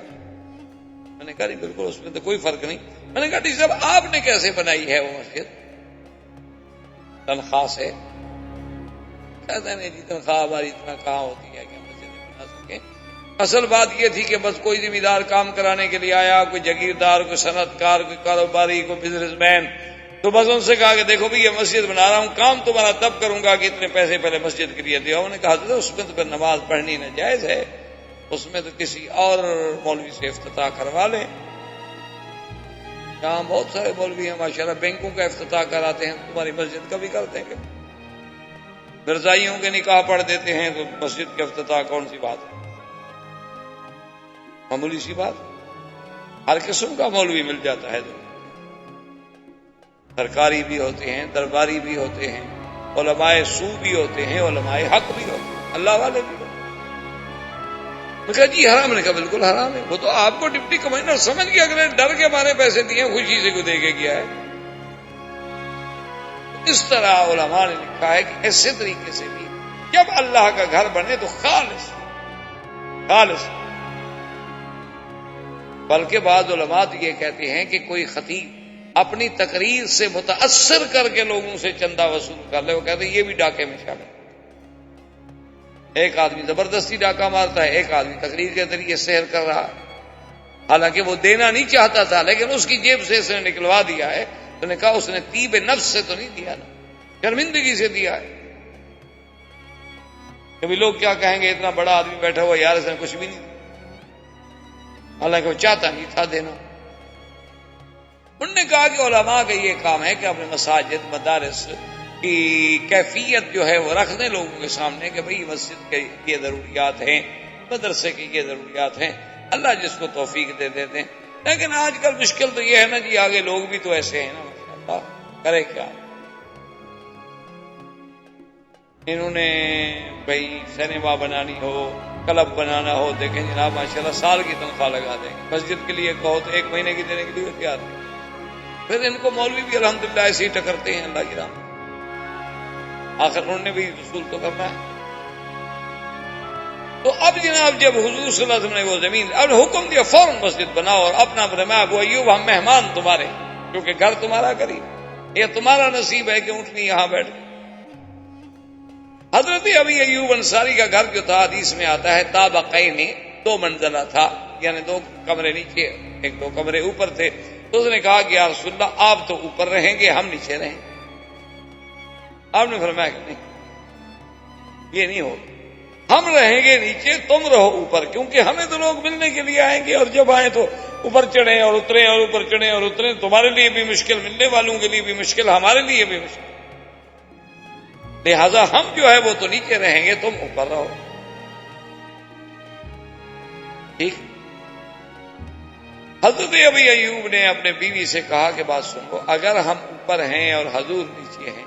B: میں نے کہا نہیں بالکل اس میں تو کوئی فرق نہیں۔ میں نے کہا ڈی صاحب آپ نے کیسے بنائی ہے وہ مسجد؟ تنخواہ سے؟ کہتے ہیں جی تنخواہ ہماری اتنا کہاں ہوتی ہے کہ ہم مسجد بنا سکیں، اصل بات یہ تھی کہ بس کوئی ذمہ دار کام کرانے کے لیے آیا، کوئی جاگیردار، کوئی صنعت کار، کوئی کاروباری، کوئی بزنس مین، تو بس ان سے کہا کہ دیکھو بھی یہ مسجد بنا رہا ہوں، کام تمہارا تب کروں گا کہ اتنے پیسے پہلے مسجد کے لیے دیا۔ انہوں نے کہا اس میں تو پھر نماز پڑھنی ناجائز ہے، اس میں تو کسی اور مولوی سے افتتاح کروا لیں۔ یہاں بہت سارے مولوی ہیں ماشاءاللہ، بینکوں کا افتتاح کراتے ہیں، تمہاری مسجد کا بھی کرتے ہیں، مرزائیوں کے نکاح پڑھ دیتے ہیں، تو مسجد کا افتتاح کون سی بات ہے؟ معمولی سی بات، ہر قسم کا مولوی مل جاتا ہے، سرکاری بھی ہوتے ہیں، درباری بھی ہوتے ہیں، علماء سو بھی ہوتے ہیں، علماء حق بھی ہوتے ہیں، اللہ والے بھی ہوتے ہیں۔ میں کہا جی حرام؟ نے کہا بالکل حرام ہے، وہ تو آپ کو ڈپٹی کمشنر سمجھ کے اگلے ڈر کے مارے پیسے دیے، خوشی سے کو دے کے گیا ہے۔ اس طرح علماء نے لکھا ہے کہ ایسے طریقے سے بھی جب اللہ کا گھر بنے تو خالص خالص، بلکہ بعض علماء تو یہ کہتے ہیں کہ کوئی خطیب اپنی تقریر سے متاثر کر کے لوگوں سے چندہ وصول کر لے، وہ کہتے ہیں یہ بھی ڈاکے میں شامل۔ ایک آدمی زبردستی ڈاکہ مارتا ہے، ایک آدمی تقریر کے ذریعے سحر کر رہا ہے، حالانکہ وہ دینا نہیں چاہتا تھا لیکن اس کی جیب سے اس نے نکلوا دیا ہے۔ تو نے کہا اس نے طیب نفس سے تو نہیں دیا نا، شرمندگی سے دیا ہے۔ کبھی لوگ کیا کہیں گے اتنا بڑا آدمی بیٹھا ہوا یار اس نے کچھ بھی نہیں دیا، حالانکہ وہ چاہتا نہیں تھا دینا۔ انہوں نے کہا کہ علماء کا یہ کام ہے کہ اپنے مساجد مدارس کی کیفیت جو ہے وہ رکھ دیں لوگوں کے سامنے کہ بھئی مسجد کے یہ ضروریات ہیں، مدرسے کی یہ ضروریات ہیں، اللہ جس کو توفیق دے دیتے ہیں۔ لیکن آج کل مشکل تو یہ ہے نا جی، آگے لوگ بھی تو ایسے ہیں نا، ماشاءاللہ کرے کیا۔ انہوں نے بھئی سینما بنانی ہو، کلب بنانا ہو، دیکھیں جناب ماشاءاللہ سال کی تنخواہ لگا دیں گے، مسجد کے لیے کہو تو 1 مہینے کی دینے کے لیے تیار ہیں۔ پھر ان کو مولوی بھی الحمدللہ ایسے ہی ٹکرتے ہیں، اللہ کی رحمت۔ آخر انہوں نے بھی رسول تو کرنا ہے. تو اب جناب جب حضور صلی اللہ علیہ وسلم نے وہ زمین اب حکم دیا فوراً مسجد بناؤ اور اپنا فرمایا ابو ایوب ہم مہمان تمہارے کیونکہ گھر تمہارا قریب یہ تمہارا نصیب ہے کہ اونٹنی یہاں بیٹھ گئی. حضرت ابی ایوب انصاری کا گھر جو تھا حدیث میں آتا ہے طابقین 2 منزلہ تھا یعنی 2 کمرے نیچے 1-2 کمرے اوپر تھے. تو اس نے کہا کہ یا رسول اللہ آپ تو اوپر رہیں گے ہم نیچے رہیں گے. آپ نے فرمایا کہ نہیں یہ نہیں ہوگا ہم رہیں گے نیچے تم رہو اوپر کیونکہ ہمیں تو لوگ ملنے کے لیے آئیں گے اور جب آئیں تو اوپر چڑھیں اور اتریں اور اوپر چڑھیں اور اتریں تمہارے لیے بھی مشکل ملنے والوں کے لیے بھی مشکل ہمارے لیے بھی مشکل لہذا ہم جو ہے وہ تو نیچے رہیں گے تم اوپر رہو. ٹھیک. حضرت ابی ایوب نے اپنے بیوی سے کہا کہ بات سنو اگر ہم اوپر ہیں اور حضور نیچے ہیں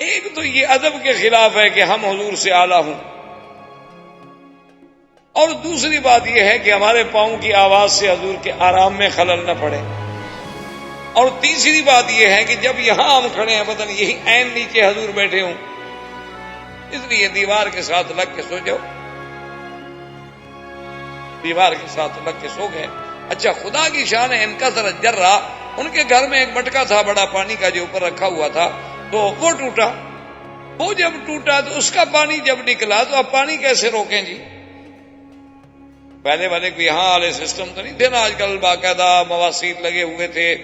B: ایک تو یہ ادب کے خلاف ہے کہ ہم حضور سے اعلیٰ ہوں اور دوسری بات یہ ہے کہ ہمارے پاؤں کی آواز سے حضور کے آرام میں خلل نہ پڑے اور تیسری بات یہ ہے کہ جب یہاں ہم کھڑے ہیں پتہ نہیں یہی عین نیچے حضور بیٹھے ہوں اس لیے دیوار کے ساتھ لگ کے سو جاؤ. دیوار کے ساتھ لگ کے سو گئے. اچھا خدا کی شان ہے ان کا ذرا جرہ ان کے گھر میں ایک مٹکا تھا بڑا پانی کا جو اوپر رکھا ہوا تھا تو وہ ٹوٹا. وہ جب ٹوٹا تو اس کا پانی جب نکلا تو اب پانی کیسے روکیں جی. پہلے والے کو یہاں والے سسٹم تو نہیں تھے نا آج کل باقاعدہ مواسیر لگے ہوئے تھے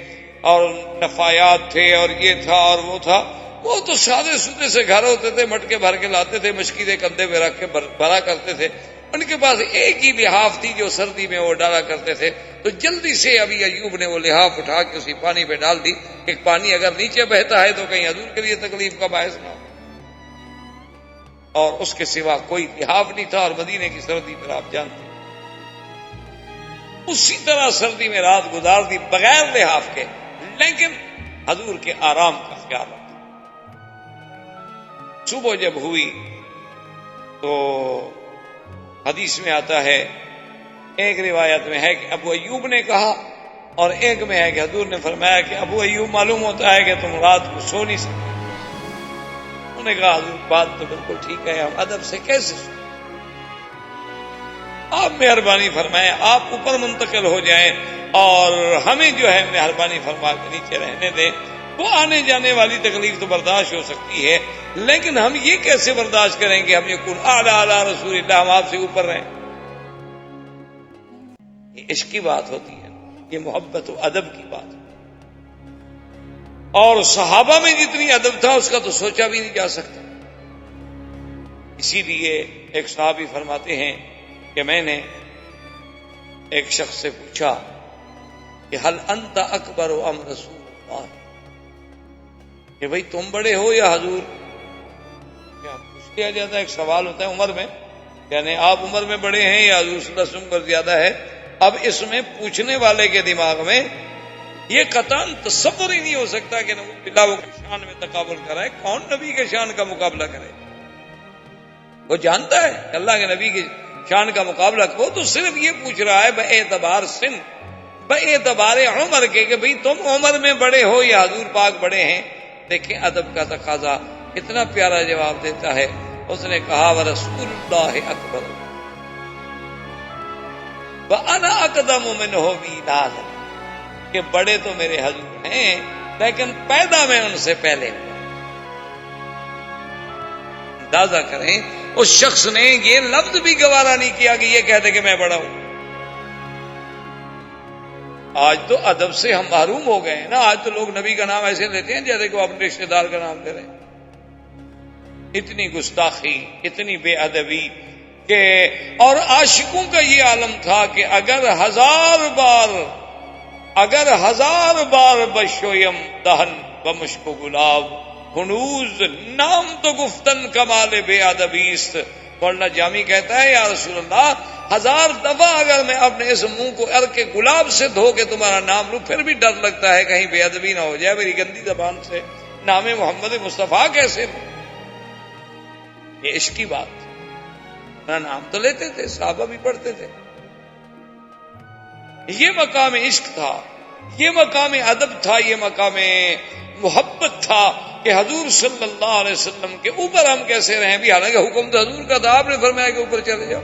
B: اور نفایات تھے اور یہ تھا اور وہ تھا. وہ تو سادے سودے سے گھر ہوتے تھے مٹکے بھر کے لاتے تھے مشکیلیں کندھے پہ رکھ کے بھرا کرتے تھے. ان کے پاس ایک ہی لحاف تھی جو سردی میں وہ ڈالا کرتے تھے تو جلدی سے ابھی ایوب نے وہ لحاف اٹھا کے اسی پانی پہ ڈال دی کہ پانی اگر نیچے بہتا ہے تو کہیں حضور کے لیے تکلیف کا باعث نہ ہو. اور اس کے سوا کوئی لحاف نہیں تھا اور مدینے کی سردی پر آپ جانتے اسی طرح سردی میں رات گزار دی بغیر لحاف کے لیکن حضور کے آرام کا خیال رکھا. صبح جب ہوئی تو حدیث میں آتا ہے ایک روایت میں ہے کہ ابو ایوب نے کہا اور ایک میں ہے کہ حضور نے فرمایا کہ ابو ایوب معلوم ہوتا ہے کہ تم رات کو سو نہیں سکتے. انہوں نے کہا حضور بات تو بالکل ٹھیک ہے ہم ادب سے کیسے سو. آپ مہربانی فرمائیں آپ اوپر منتقل ہو جائیں اور ہمیں جو ہے مہربانی فرما کے نیچے رہنے دیں. وہ آنے جانے والی تکلیف تو برداشت ہو سکتی ہے لیکن ہم یہ کیسے برداشت کریں کہ ہم یہ کن اعلیٰ اعلیٰ رسول اللہ ہم آپ سے اوپر رہیں. یہ عشق کی بات ہوتی ہے یہ محبت و ادب کی بات ہے. اور صحابہ میں جتنی ادب تھا اس کا تو سوچا بھی نہیں جا سکتا. اسی لیے ایک صحابی فرماتے ہیں کہ میں نے ایک شخص سے پوچھا کہ حل انت اکبر ام رسول اللہ کہ بھئی تم بڑے ہو یا حضور. کیا پوچھ لیا جاتا ہے ایک سوال ہوتا ہے عمر میں یعنی آپ عمر میں بڑے ہیں یا حضور صلی اللہ علیہ وسلم پر زیادہ ہے. اب اس میں پوچھنے والے کے دماغ میں یہ قطعاً تصور ہی نہیں ہو سکتا کہ نبی اللہ کے شان میں تقابل کرائے. کون نبی کے شان کا مقابلہ کرے. وہ جانتا ہے اللہ کے نبی کی شان کا مقابلہ. وہ تو صرف یہ پوچھ رہا ہے باعتبار سن باعتبار عمر کے کہ بھئی تم عمر میں بڑے ہو یا حضور پاک بڑے ہیں. دیکھیں ادب کا تقاضا کتنا پیارا جواب دیتا ہے. اس نے کہا ورسول اللہ اکبر وانا اقدم منہ میلادا کہ بڑے تو میرے حضور ہیں لیکن پیدا میں ان سے پہلے. اندازہ کریں اس شخص نے یہ لفظ بھی گوارا نہیں کیا کہ یہ کہتے کہ میں بڑا ہوں. آج تو ادب سے ہم محروم ہو گئے ہیں نا. آج تو لوگ نبی کا نام ایسے لیتے ہیں جیسے کہ اپنے رشتے دار کا نام لے رہے ہیں. اتنی گستاخی اتنی بے ادبی کہ اور عاشقوں کا یہ عالم تھا کہ اگر ہزار بار بشویم دہن بمشک و گلاب ہنوز نام تو گفتن کمال بے ادبیست. مولانا جامی کہتا ہے یا رسول اللہ 1000 دفعہ اگر میں اپنے اس منہ کو عرق گلاب سے دھو کے تمہارا نام لوں پھر بھی ڈر لگتا ہے کہیں بے ادبی نہ ہو جائے میری گندی زبان سے. نام محمد مصطفیٰ کیسے لوں. یہ عشق کی بات. اپنا نام تو لیتے تھے صحابہ بھی پڑھتے تھے. یہ مقام عشق تھا یہ مقام ادب تھا یہ مقام محبت تھا کہ حضور صلی اللہ علیہ وسلم کے اوپر ہم کیسے رہیں بھی، حالانکہ حکم تو حضور کا تھا، آپ نے فرمایا کہ اوپر چلے جاؤ۔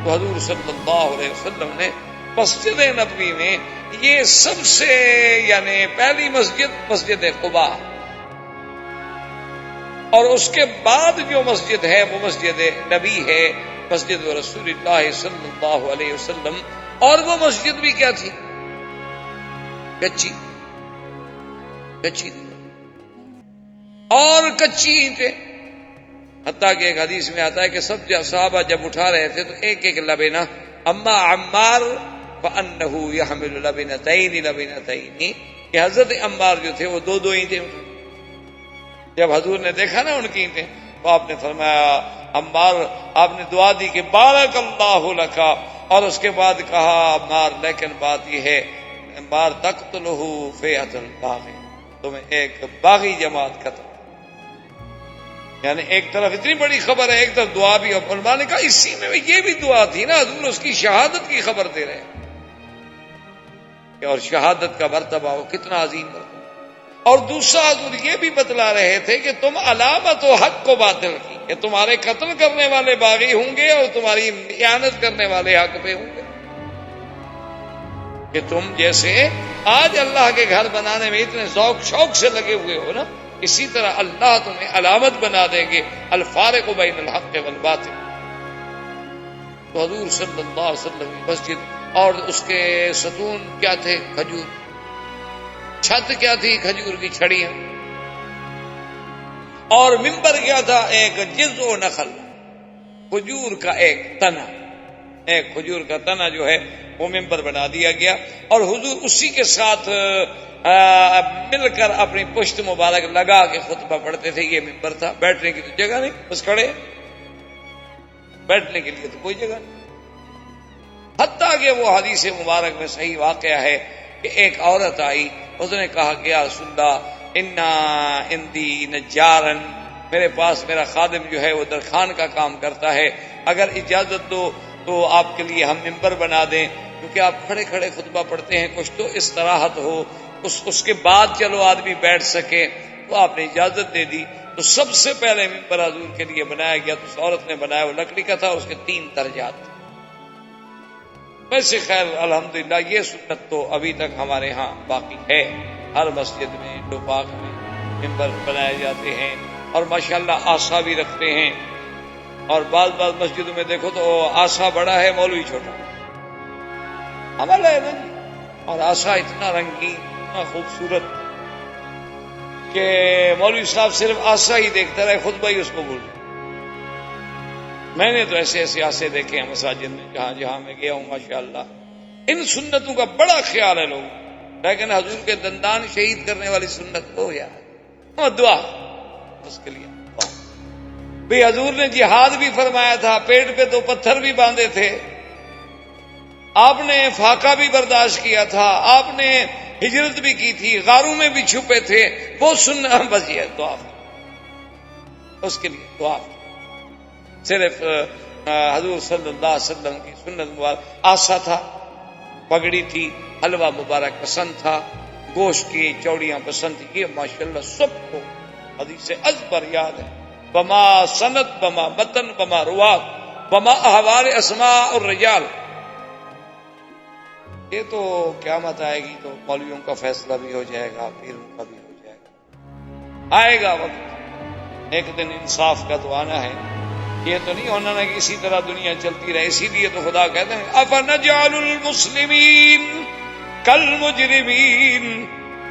B: تو حضور صلی اللہ علیہ وسلم نے مسجد نبوی میں یہ سب سے یعنی پہلی مسجد قباء، اور اس کے بعد جو مسجد ہے وہ مسجد نبی ہے، مسجد رسول اللہ صلی اللہ علیہ وسلم۔ اور وہ مسجد بھی کیا تھی؟ کچی اور کچی اینٹیں، حتیٰ کہ ایک حدیث میں آتا ہے کہ سب صحابہ جب اٹھا رہے تھے تو ایک ایک لبنہ، اما عمار فانه يحمل لبنتين، کہ حضرت عمار جو تھے وہ دو دو اینٹیں اٹھائے۔ جب حضور نے دیکھا نا ان کی اینٹیں تو آپ نے فرمایا عمار، آپ نے دعا دی کہ بارک اللہ لکا، اور اس کے بعد کہا عمار لیکن بات یہ ہے عمار تقتلہ فئۃ الباغی، تمہیں ایک باغی جماعت قتل، یعنی ایک طرف اتنی بڑی خبر ہے، ایک طرف دعا بھی، اور علماء نے کہا اسی میں یہ بھی دعا تھی نا، حضور اس کی شہادت کی خبر دے رہے ہیں، اور شہادت کا مرتبہ وہ کتنا عظیم ہے۔ اور دوسرا حضور یہ بھی بتلا رہے تھے کہ تم علامت و حق و باطل کی، کہ تمہارے قتل کرنے والے باغی ہوں گے اور تمہاری اعانت کرنے والے حق پہ ہوں گے، کہ تم جیسے آج اللہ کے گھر بنانے میں اتنے ذوق شوق سے لگے ہوئے ہو نا، اسی طرح اللہ تمہیں علامت بنا دیں گے، الفارق بین الحق والباطل۔ تو حضور صلی اللہ علیہ وسلم کی مسجد، اور اس کے ستون کیا تھے؟ کھجور، چھت کیا تھی؟ کھجور کی چھڑیاں، اور ممبر کیا تھا؟ ایک جذع نخل، کھجور کا ایک تنا، ایک کھجور کا تنا جو ہے وہ ممبر بنا دیا گیا، اور حضور اسی کے ساتھ مل کر اپنی پشت مبارک لگا کے خطبہ پڑھتے تھے۔ یہ ممبر تھا، بیٹھنے کی تو جگہ نہیں، بس کھڑے، بیٹھنے کے لیے تو کوئی جگہ نہیں۔ حتیٰ کہ وہ حدیث مبارک میں صحیح واقعہ ہے کہ ایک عورت آئی، اس نے کہا کہ یا رسول اللہ انا عندی نجارن، میرے پاس میرا خادم جو ہے وہ درخان کا کام کرتا ہے، اگر اجازت دو تو آپ کے لیے ہم ممبر بنا دیں، کیونکہ آپ کھڑے کھڑے خطبہ پڑھتے ہیں، کچھ تو استراحت ہو، اس کے بعد چلو آدمی بیٹھ سکے۔ تو آپ نے اجازت دے دی، تو سب سے پہلے ممبر حضور کے لیے بنایا گیا، تو اس عورت نے بنایا، وہ لکڑی کا تھا، اور اس کے 3 درجات تھے۔ ویسے خیر الحمدللہ یہ سنت تو ابھی تک ہمارے ہاں باقی ہے، ہر مسجد میں ڈوپاک میں ممبر بنائے جاتے ہیں، اور ماشاءاللہ آسا بھی رکھتے ہیں، اور بعض مسجدوں میں دیکھو تو آسا بڑا ہے، مولوی چھوٹا، عمل ہے نا جی، اور آسا اتنا رنگین، اتنا خوبصورت کہ مولوی صاحب صرف آسا ہی دیکھتا رہے، خطبہ ہی اس کو بول رہے۔ میں نے تو ایسے ایسے آسے دیکھے ہیں مساجد میں، جہاں میں گیا ہوں، ماشاءاللہ ان سنتوں کا بڑا خیال ہے لوگ، لیکن حضور کے دندان شہید کرنے والی سنت ہو یا دعا اس کے لیے بھی، حضور نے جہاد بھی فرمایا تھا، پیٹ پہ 2 پتھر بھی باندھے تھے، آپ نے فاقہ بھی برداشت کیا تھا، آپ نے ہجرت بھی کی تھی، غاروں میں بھی چھپے تھے، وہ سننا بس یہ دعا، اس کے لیے دعا صرف حضور صلی اللہ علیہ وسلم کی سنت مبارک۔ آسا تھا، پگڑی تھی، حلوہ مبارک پسند تھا، گوشت کی چوڑیاں پسند تھی، یہ ماشاءاللہ سب کو حدیث ازبر یاد ہے، بما سند بما متن بما روات بما احوال اسماء الرجال۔ یہ تو قیامت آئے گی تو مولویوں کا فیصلہ بھی ہو جائے گا، پیروں کا بھی ہو جائے گا، آئے گا وقت، ایک دن انصاف کا تو آنا ہے، یہ تو نہیں ہونا کہ اسی طرح دنیا چلتی رہے۔ اسی لیے تو خدا کہتے ہیں افنجعل المسلمین کالمجرمین،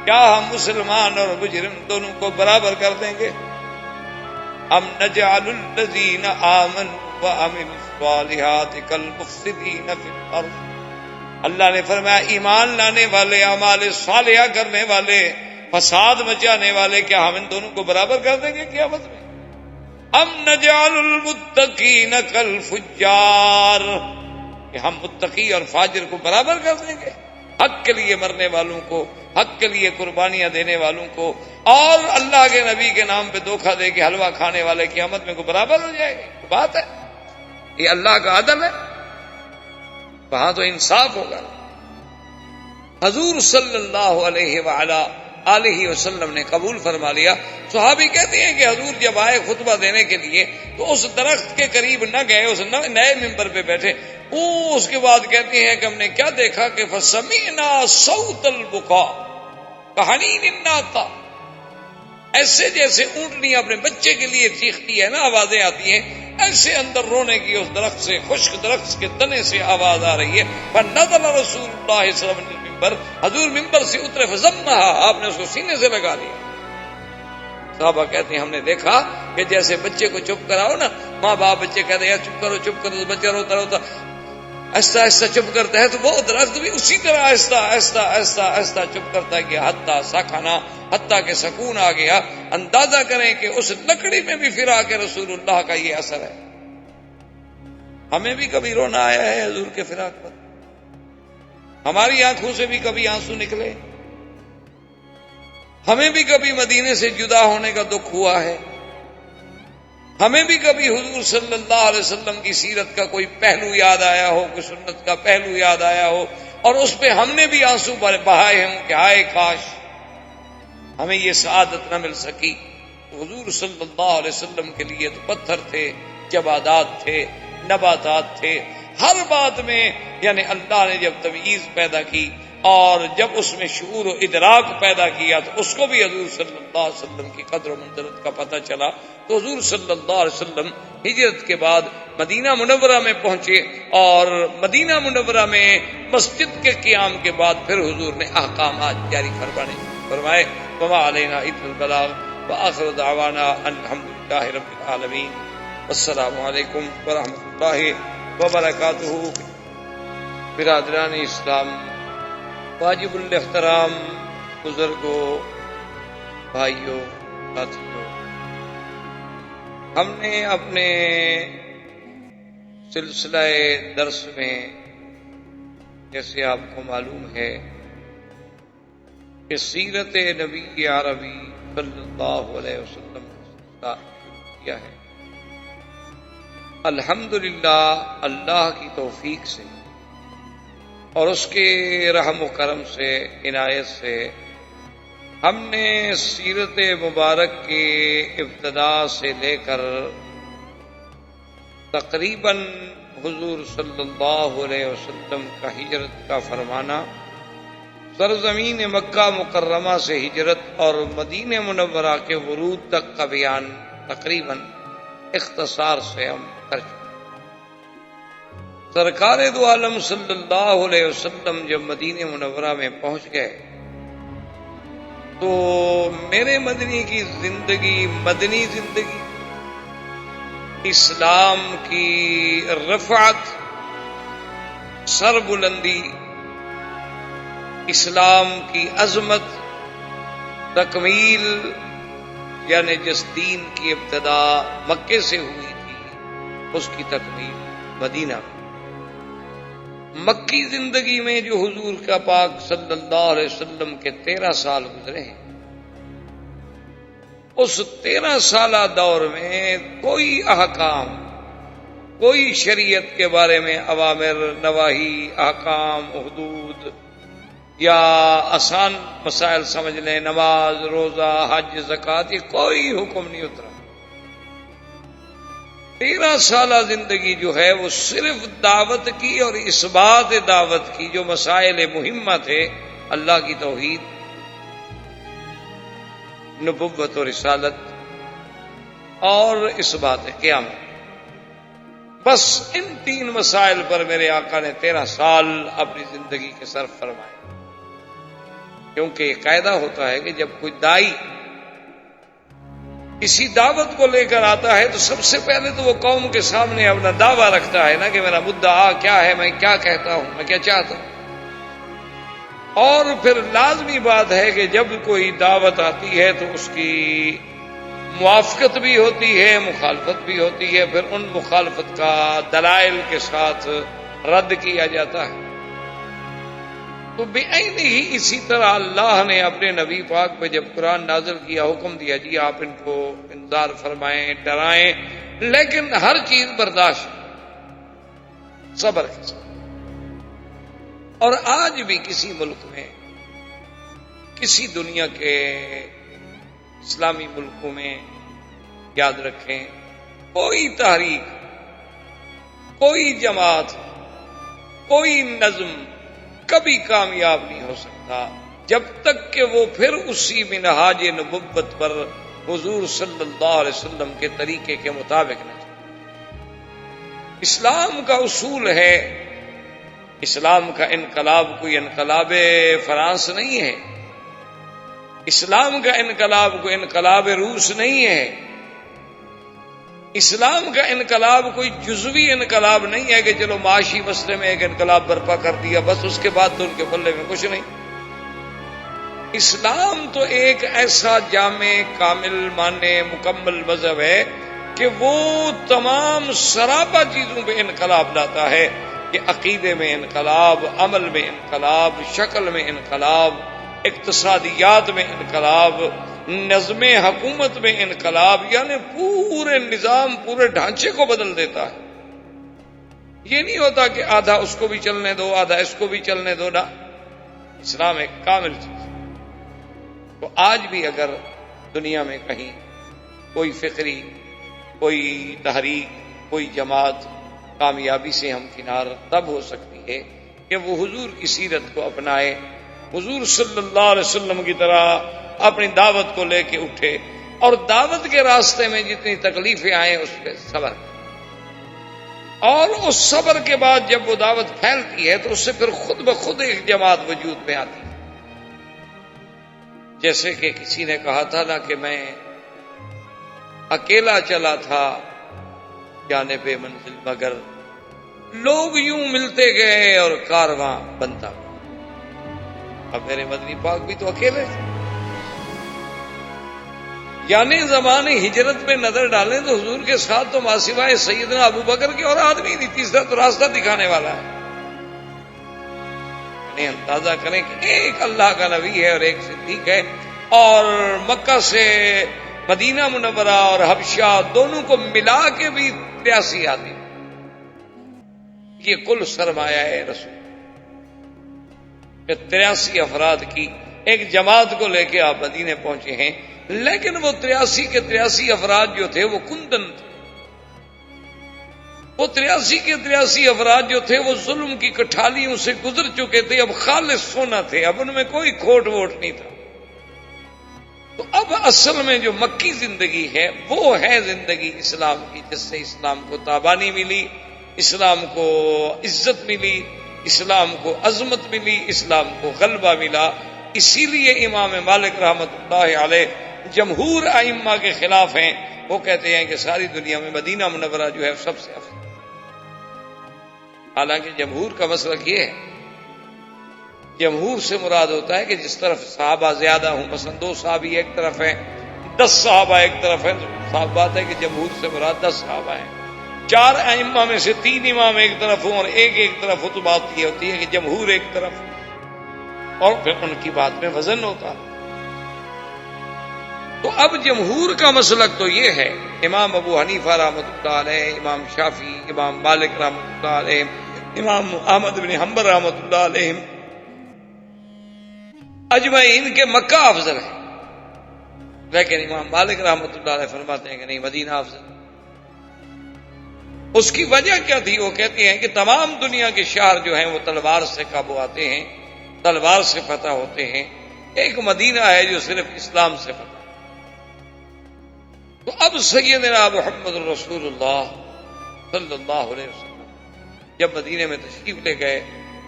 B: کیا ہم مسلمان اور مجرم دونوں کو برابر کر دیں گے؟ ام نجعل الذین آمنوا وعملوا الصالحات کالمفسدین فی الارض، اللہ نے فرمایا ایمان لانے والے، اعمال صالحہ کرنے والے، فساد مچانے والے، کیا ہم ان دونوں کو برابر کر دیں گے قیامت میں؟ ام نجعل المتقین کالفجار، کہ ہم متقی اور فاجر کو برابر کر دیں گے، حق کے لیے مرنے والوں کو، حق کے لیے قربانیاں دینے والوں کو، اور اللہ کے نبی کے نام پہ دھوکہ دے کے حلوہ کھانے والے قیامت میں کو برابر ہو جائے گی؟ بات ہے، یہ اللہ کا عدل ہے، وہاں تو انصاف ہوگا۔ حضور صلی اللہ علیہ وآلہ آلہ وسلم نے قبول فرما لیا۔ صحابی کہتے ہیں کہ حضور جب آئے خطبہ دینے کے لیے تو اس درخت کے قریب نہ گئے، اس نئے ممبر پہ بیٹھے۔ اس کے بعد کہتے ہیں کہ ہم نے کیا دیکھا کہ فسمعنا صوت البکاء کحنین الناقہ، ایسے جیسے اونٹنی اپنے بچے کے لیے چیختی ہے نا، آوازیں آتی ہیں، ایسے اندر رونے کی اس درخت سے، خشک درخت کے تنے سے آواز آ رہی ہے۔ فنزل رسول اللہ صلی اللہ علیہ وسلم ممبر، حضور ممبر سے اترے، فضمها، آپ نے اس کو سینے سے لگا لیا۔ صحابہ کہتے ہیں ہم نے دیکھا کہ جیسے بچے کو چپ کراؤ نا، ماں باپ بچے کہتے ہیں چپ کرو چپ کرو، تو بچہ روتا روتا آہستہ آہستہ چپ کرتا ہے، تو وہ درخت بھی اسی طرح آہستہ آہستہ آہستہ آہستہ چپ کرتا گیا، حتیٰ سکنا، حتیٰ کہ سکون آ گیا۔ اندازہ کریں کہ اس لکڑی میں بھی فراق رسول اللہ کا یہ اثر ہے۔ ہمیں بھی کبھی رونا آیا ہے حضور کے فراق پر؟ ہماری آنکھوں سے بھی کبھی آنسو نکلے؟ ہمیں بھی کبھی مدینے سے جدا ہونے کا دکھ ہوا ہے؟ ہمیں بھی کبھی حضور صلی اللہ علیہ وسلم کی سیرت کا کوئی پہلو یاد آیا ہو، کوئی سنت کا پہلو یاد آیا ہو، اور اس پہ ہم نے بھی آنسو بہائے ہوں کہ ہائے کاش ہمیں یہ سعادت نہ مل سکی؟ حضور صلی اللہ علیہ وسلم کے لیے تو پتھر تھے، جمادات تھے، نباتات تھے، ہر بات میں یعنی اللہ نے جب تمییز پیدا کی اور جب اس میں شعور و ادراک پیدا کیا تو اس کو بھی حضور صلی اللہ علیہ وسلم کی قدر و منزلت کا پتہ چلا۔ تو حضور صلی اللہ علیہ وسلم ہجرت کے بعد مدینہ منورہ میں پہنچے، اور مدینہ منورہ میں مسجد کے قیام کے بعد پھر حضور نے احکامات جاری فرمائے۔ وما علینا الا البلاغ وآخر دعوانا الحمدللہ رب العالمین، والسلام علیکم ورحمۃ اللہ وبرکاتہ۔ برادران اسلام، واجب الاحترام بزرگوں، بھائیوں، ساتھیوں، ہم نے اپنے سلسلہ درس میں جیسے آپ کو معلوم ہے کہ سیرت نبی عربی صلی اللہ علیہ وسلم کا کیا ہے۔ الحمدللہ اللہ کی توفیق سے اور اس کے رحم و کرم سے، عنایت سے، ہم نے سیرت مبارک کے ابتدا سے لے کر تقریباً حضور صلی اللہ علیہ وسلم کا ہجرت کا فرمانا، سرزمین مکہ مکرمہ سے ہجرت اور مدینہ منورہ کے ورود تک کا بیان تقریباً اختصار سے ہم کر چکے۔ سرکار دو عالم صلی اللہ علیہ وسلم جب مدینہ منورہ میں پہنچ گئے تو میرے مدنی کی زندگی، مدنی زندگی، اسلام کی رفعت، سر بلندی، اسلام کی عظمت، تکمیل، یعنی جس دین کی ابتدا مکے سے ہوئی تھی اس کی تکمیل مدینہ میں۔ مکی زندگی میں جو حضور کا پاک صلی اللہ علیہ وسلم کے 13 سال گزرے ہیں، اس 13 سالہ دور میں کوئی احکام، کوئی شریعت کے بارے میں اوامر، نواہی، احکام، حدود یا آسان مسائل سمجھ لیں، نماز، روزہ، حج، زکوٰۃ، یہ کوئی حکم نہیں اترا۔ 13 سالہ زندگی جو ہے وہ صرف دعوت کی اور اثبات دعوت کی، جو مسائل مہمہ تھے، اللہ کی توحید، نبوت و رسالت اور اثبات قیامت، بس ان 3 مسائل پر میرے آقا نے 13 سال اپنی زندگی کے صرف فرمائے۔ کیونکہ یہ قاعدہ ہوتا ہے کہ جب کوئی دائی کسی دعوت کو لے کر آتا ہے تو سب سے پہلے تو وہ قوم کے سامنے اپنا دعویٰ رکھتا ہے نا کہ میرا مدعا کیا ہے، میں کیا کہتا ہوں، میں کیا چاہتا ہوں۔ اور پھر لازمی بات ہے کہ جب کوئی دعوت آتی ہے تو اس کی موافقت بھی ہوتی ہے، مخالفت بھی ہوتی ہے، پھر ان مخالفت کا دلائل کے ساتھ رد کیا جاتا ہے۔ تو بعین ہی اسی طرح اللہ نے اپنے نبی پاک پہ جب قرآن نازل کیا، حکم دیا جی آپ ان کو انذار فرمائیں، ڈرائیں، لیکن ہر چیز برداشت، صبر کے ساتھ۔ اور آج بھی کسی ملک میں کسی دنیا کے اسلامی ملکوں میں یاد رکھیں، کوئی تحریک، کوئی جماعت، کوئی نظم کبھی کامیاب نہیں ہو سکتا جب تک کہ وہ پھر اسی منہاج نبوت پر حضور صلی اللہ علیہ وسلم کے طریقے کے مطابق نہ چلے۔ اسلام کا اصول ہے، اسلام کا انقلاب کوئی انقلاب فرانس نہیں ہے، اسلام کا انقلاب کوئی انقلاب روس نہیں ہے، اسلام کا انقلاب کوئی جزوی انقلاب نہیں ہے کہ چلو معاشی مسئلے میں ایک انقلاب برپا کر دیا بس اس کے بعد تو ان کے پلے میں کچھ نہیں۔ اسلام تو ایک ایسا جامع، کامل، معنی، مکمل مذہب ہے کہ وہ تمام سراپا چیزوں پہ انقلاب لاتا ہے، کہ عقیدے میں انقلاب، عمل میں انقلاب، شکل میں انقلاب، اقتصادیات میں انقلاب، نظم حکومت میں انقلاب، یعنی پورے نظام، پورے ڈھانچے کو بدل دیتا ہے۔ یہ نہیں ہوتا کہ آدھا اس کو بھی چلنے دو، آدھا اس کو بھی چلنے دو، نہ، اسلام ایک کامل چیز ہے۔ تو آج بھی اگر دنیا میں کہیں کوئی فکری، کوئی تحریک، کوئی جماعت کامیابی سے ہمکنار تب ہو سکتی ہے کہ وہ حضور کی سیرت کو اپنائے، حضور صلی اللہ علیہ وسلم کی طرح اپنی دعوت کو لے کے اٹھے، اور دعوت کے راستے میں جتنی تکلیفیں آئیں اس پہ صبر کرے، اور اس صبر کے بعد جب وہ دعوت پھیلتی ہے تو اس سے پھر خود بخود ایک جماعت وجود میں آتی ہے۔ جیسے کہ کسی نے کہا تھا نا کہ میں اکیلا چلا تھا جانب منزل، مگر لوگ یوں ملتے گئے اور کارواں بنتا گیا۔ اب میرے مدنی پاک بھی تو اکیلے تھے، یعنی زمانے ہجرت میں نظر ڈالیں تو حضور کے ساتھ تو ماسوائے سیدنا ابو بکر کے اور آدمی نہیں، تیسرا تو راستہ دکھانے والا ہے۔ یعنی اندازہ کریں کہ ایک اللہ کا نبی ہے اور ایک صدیق ہے، اور مکہ سے مدینہ منورہ اور حبشہ دونوں کو ملا کے بھی 83 آدمی، یہ کل سرمایہ ہے رسول، 83 افراد کی ایک جماعت کو لے کے آپ مدینے پہنچے ہیں۔ لیکن وہ 83 کے 83 افراد جو تھے وہ کندن تھے، وہ 83 کے 83 افراد جو تھے وہ ظلم کی کٹھالیوں سے گزر چکے تھے، اب خالص سونا تھے، اب ان میں کوئی کھوٹ ووٹ نہیں تھا۔ تو اب اصل میں جو مکی زندگی ہے وہ ہے زندگی اسلام کی، جس سے اسلام کو تابانی ملی، اسلام کو عزت ملی، اسلام کو عظمت ملی، اسلام کو غلبہ ملا۔ اسی لیے امام مالک رحمۃ اللہ علیہ جمہور ائمہ کے خلاف ہیں، وہ کہتے ہیں کہ ساری دنیا میں مدینہ منورہ جو ہے سب سے افضل۔ حالانکہ جمہور کا مسلک یہ ہے، جمہور سے مراد ہوتا ہے کہ جس طرف صحابہ زیادہ ہوں، مثلا 2 صحابی ایک طرف ہیں، 10 صحابہ ایک طرف ہیں، تو صاف بات ہے کہ جمہور سے مراد 10 صحابہ ہیں۔ 4 ائمہ میں سے 3 امام ایک طرف ہوں اور ایک طرف ہو، تو بات یہ ہوتی ہے کہ جمہور ایک طرف، اور پھر ان کی بات میں وزن ہوتا۔ تو اب جمہور کا مسلک تو یہ ہے، امام ابو حنیفہ رحمۃ اللہ علیہ، امام شافعی، امام مالک رحمۃ اللہ علیہ، امام احمد بن حنبل رحمۃ اللہ علیہ، اجمعین کے مکہ افضل ہے، لیکن امام مالک رحمۃ اللہ علیہ فرماتے ہیں کہ نہیں، مدینہ افضل۔ اس کی وجہ کیا تھی؟ وہ کہتے ہیں کہ تمام دنیا کے شہر جو ہیں وہ تلوار سے قابو آتے ہیں، تلوار سے فتح ہوتے ہیں، ایک مدینہ ہے جو صرف اسلام سے فتح۔ تو اب سیدنا محمد رسول اللہ صلی اللہ علیہ وسلم جب مدینے میں تشریف لے گئے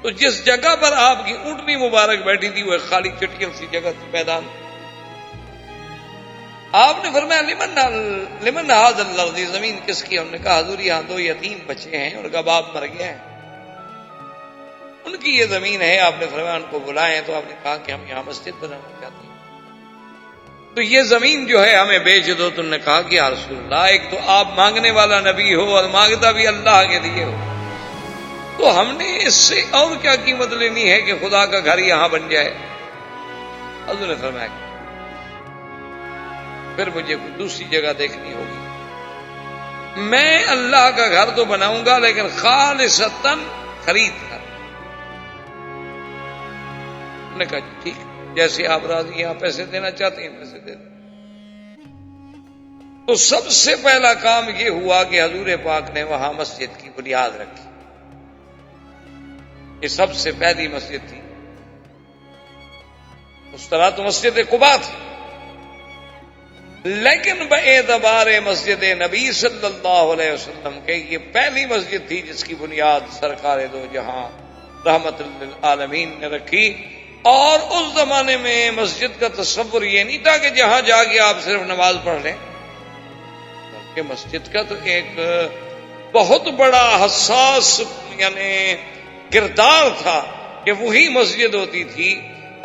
B: تو جس جگہ پر آپ کی اونٹنی مبارک بیٹھی تھی وہ ایک خالی چٹکن سی جگہ تھی، میدان۔ آپ نے فرمایا لمن ھذا الارض، زمین کس کی؟ انہوں نے کہا حضور یہاں 2 یتیم بچے ہیں، ان کا باپ مر گیا ہے، ان کی یہ زمین ہے۔ آپ نے فرمایا ان کو بلائیں، تو آپ نے کہا کہ ہم یہاں مسجد بنانا چاہتے ہیں، تو یہ زمین جو ہے ہمیں بیچ دو۔ تم نے کہا کہ یا رسول اللہ، ایک تو آپ مانگنے والا نبی ہو اور مانگتا بھی اللہ کے لیے ہو، تو ہم نے اس سے اور کیا قیمت لینی ہے کہ خدا کا گھر یہاں بن جائے؟ حضور نے فرمایا پھر مجھے کوئی دوسری جگہ دیکھنی ہوگی، میں اللہ کا گھر تو بناؤں گا لیکن خالصتاً خرید کر۔ نے کہا ٹھیک، جیسے آپ راضی ہیں، آپ پیسے دینا چاہتے ہیں پیسے دے دیں۔ تو سب سے پہلا کام یہ ہوا کہ حضور پاک نے وہاں مسجد کی بنیاد رکھی۔ یہ سب سے پہلی مسجد تھی۔ اس طرح تو مسجد قباء تھی، لیکن باعتبار مسجد نبی صلی اللہ علیہ وسلم کے یہ پہلی مسجد تھی جس کی بنیاد سرکار دو جہاں رحمت للعالمین نے رکھی۔ اور اس زمانے میں مسجد کا تصور یہ نہیں تھا کہ جہاں جا کے آپ صرف نماز پڑھ لیں، بلکہ مسجد کا تو ایک بہت بڑا حساس یعنی کردار تھا کہ وہی مسجد ہوتی تھی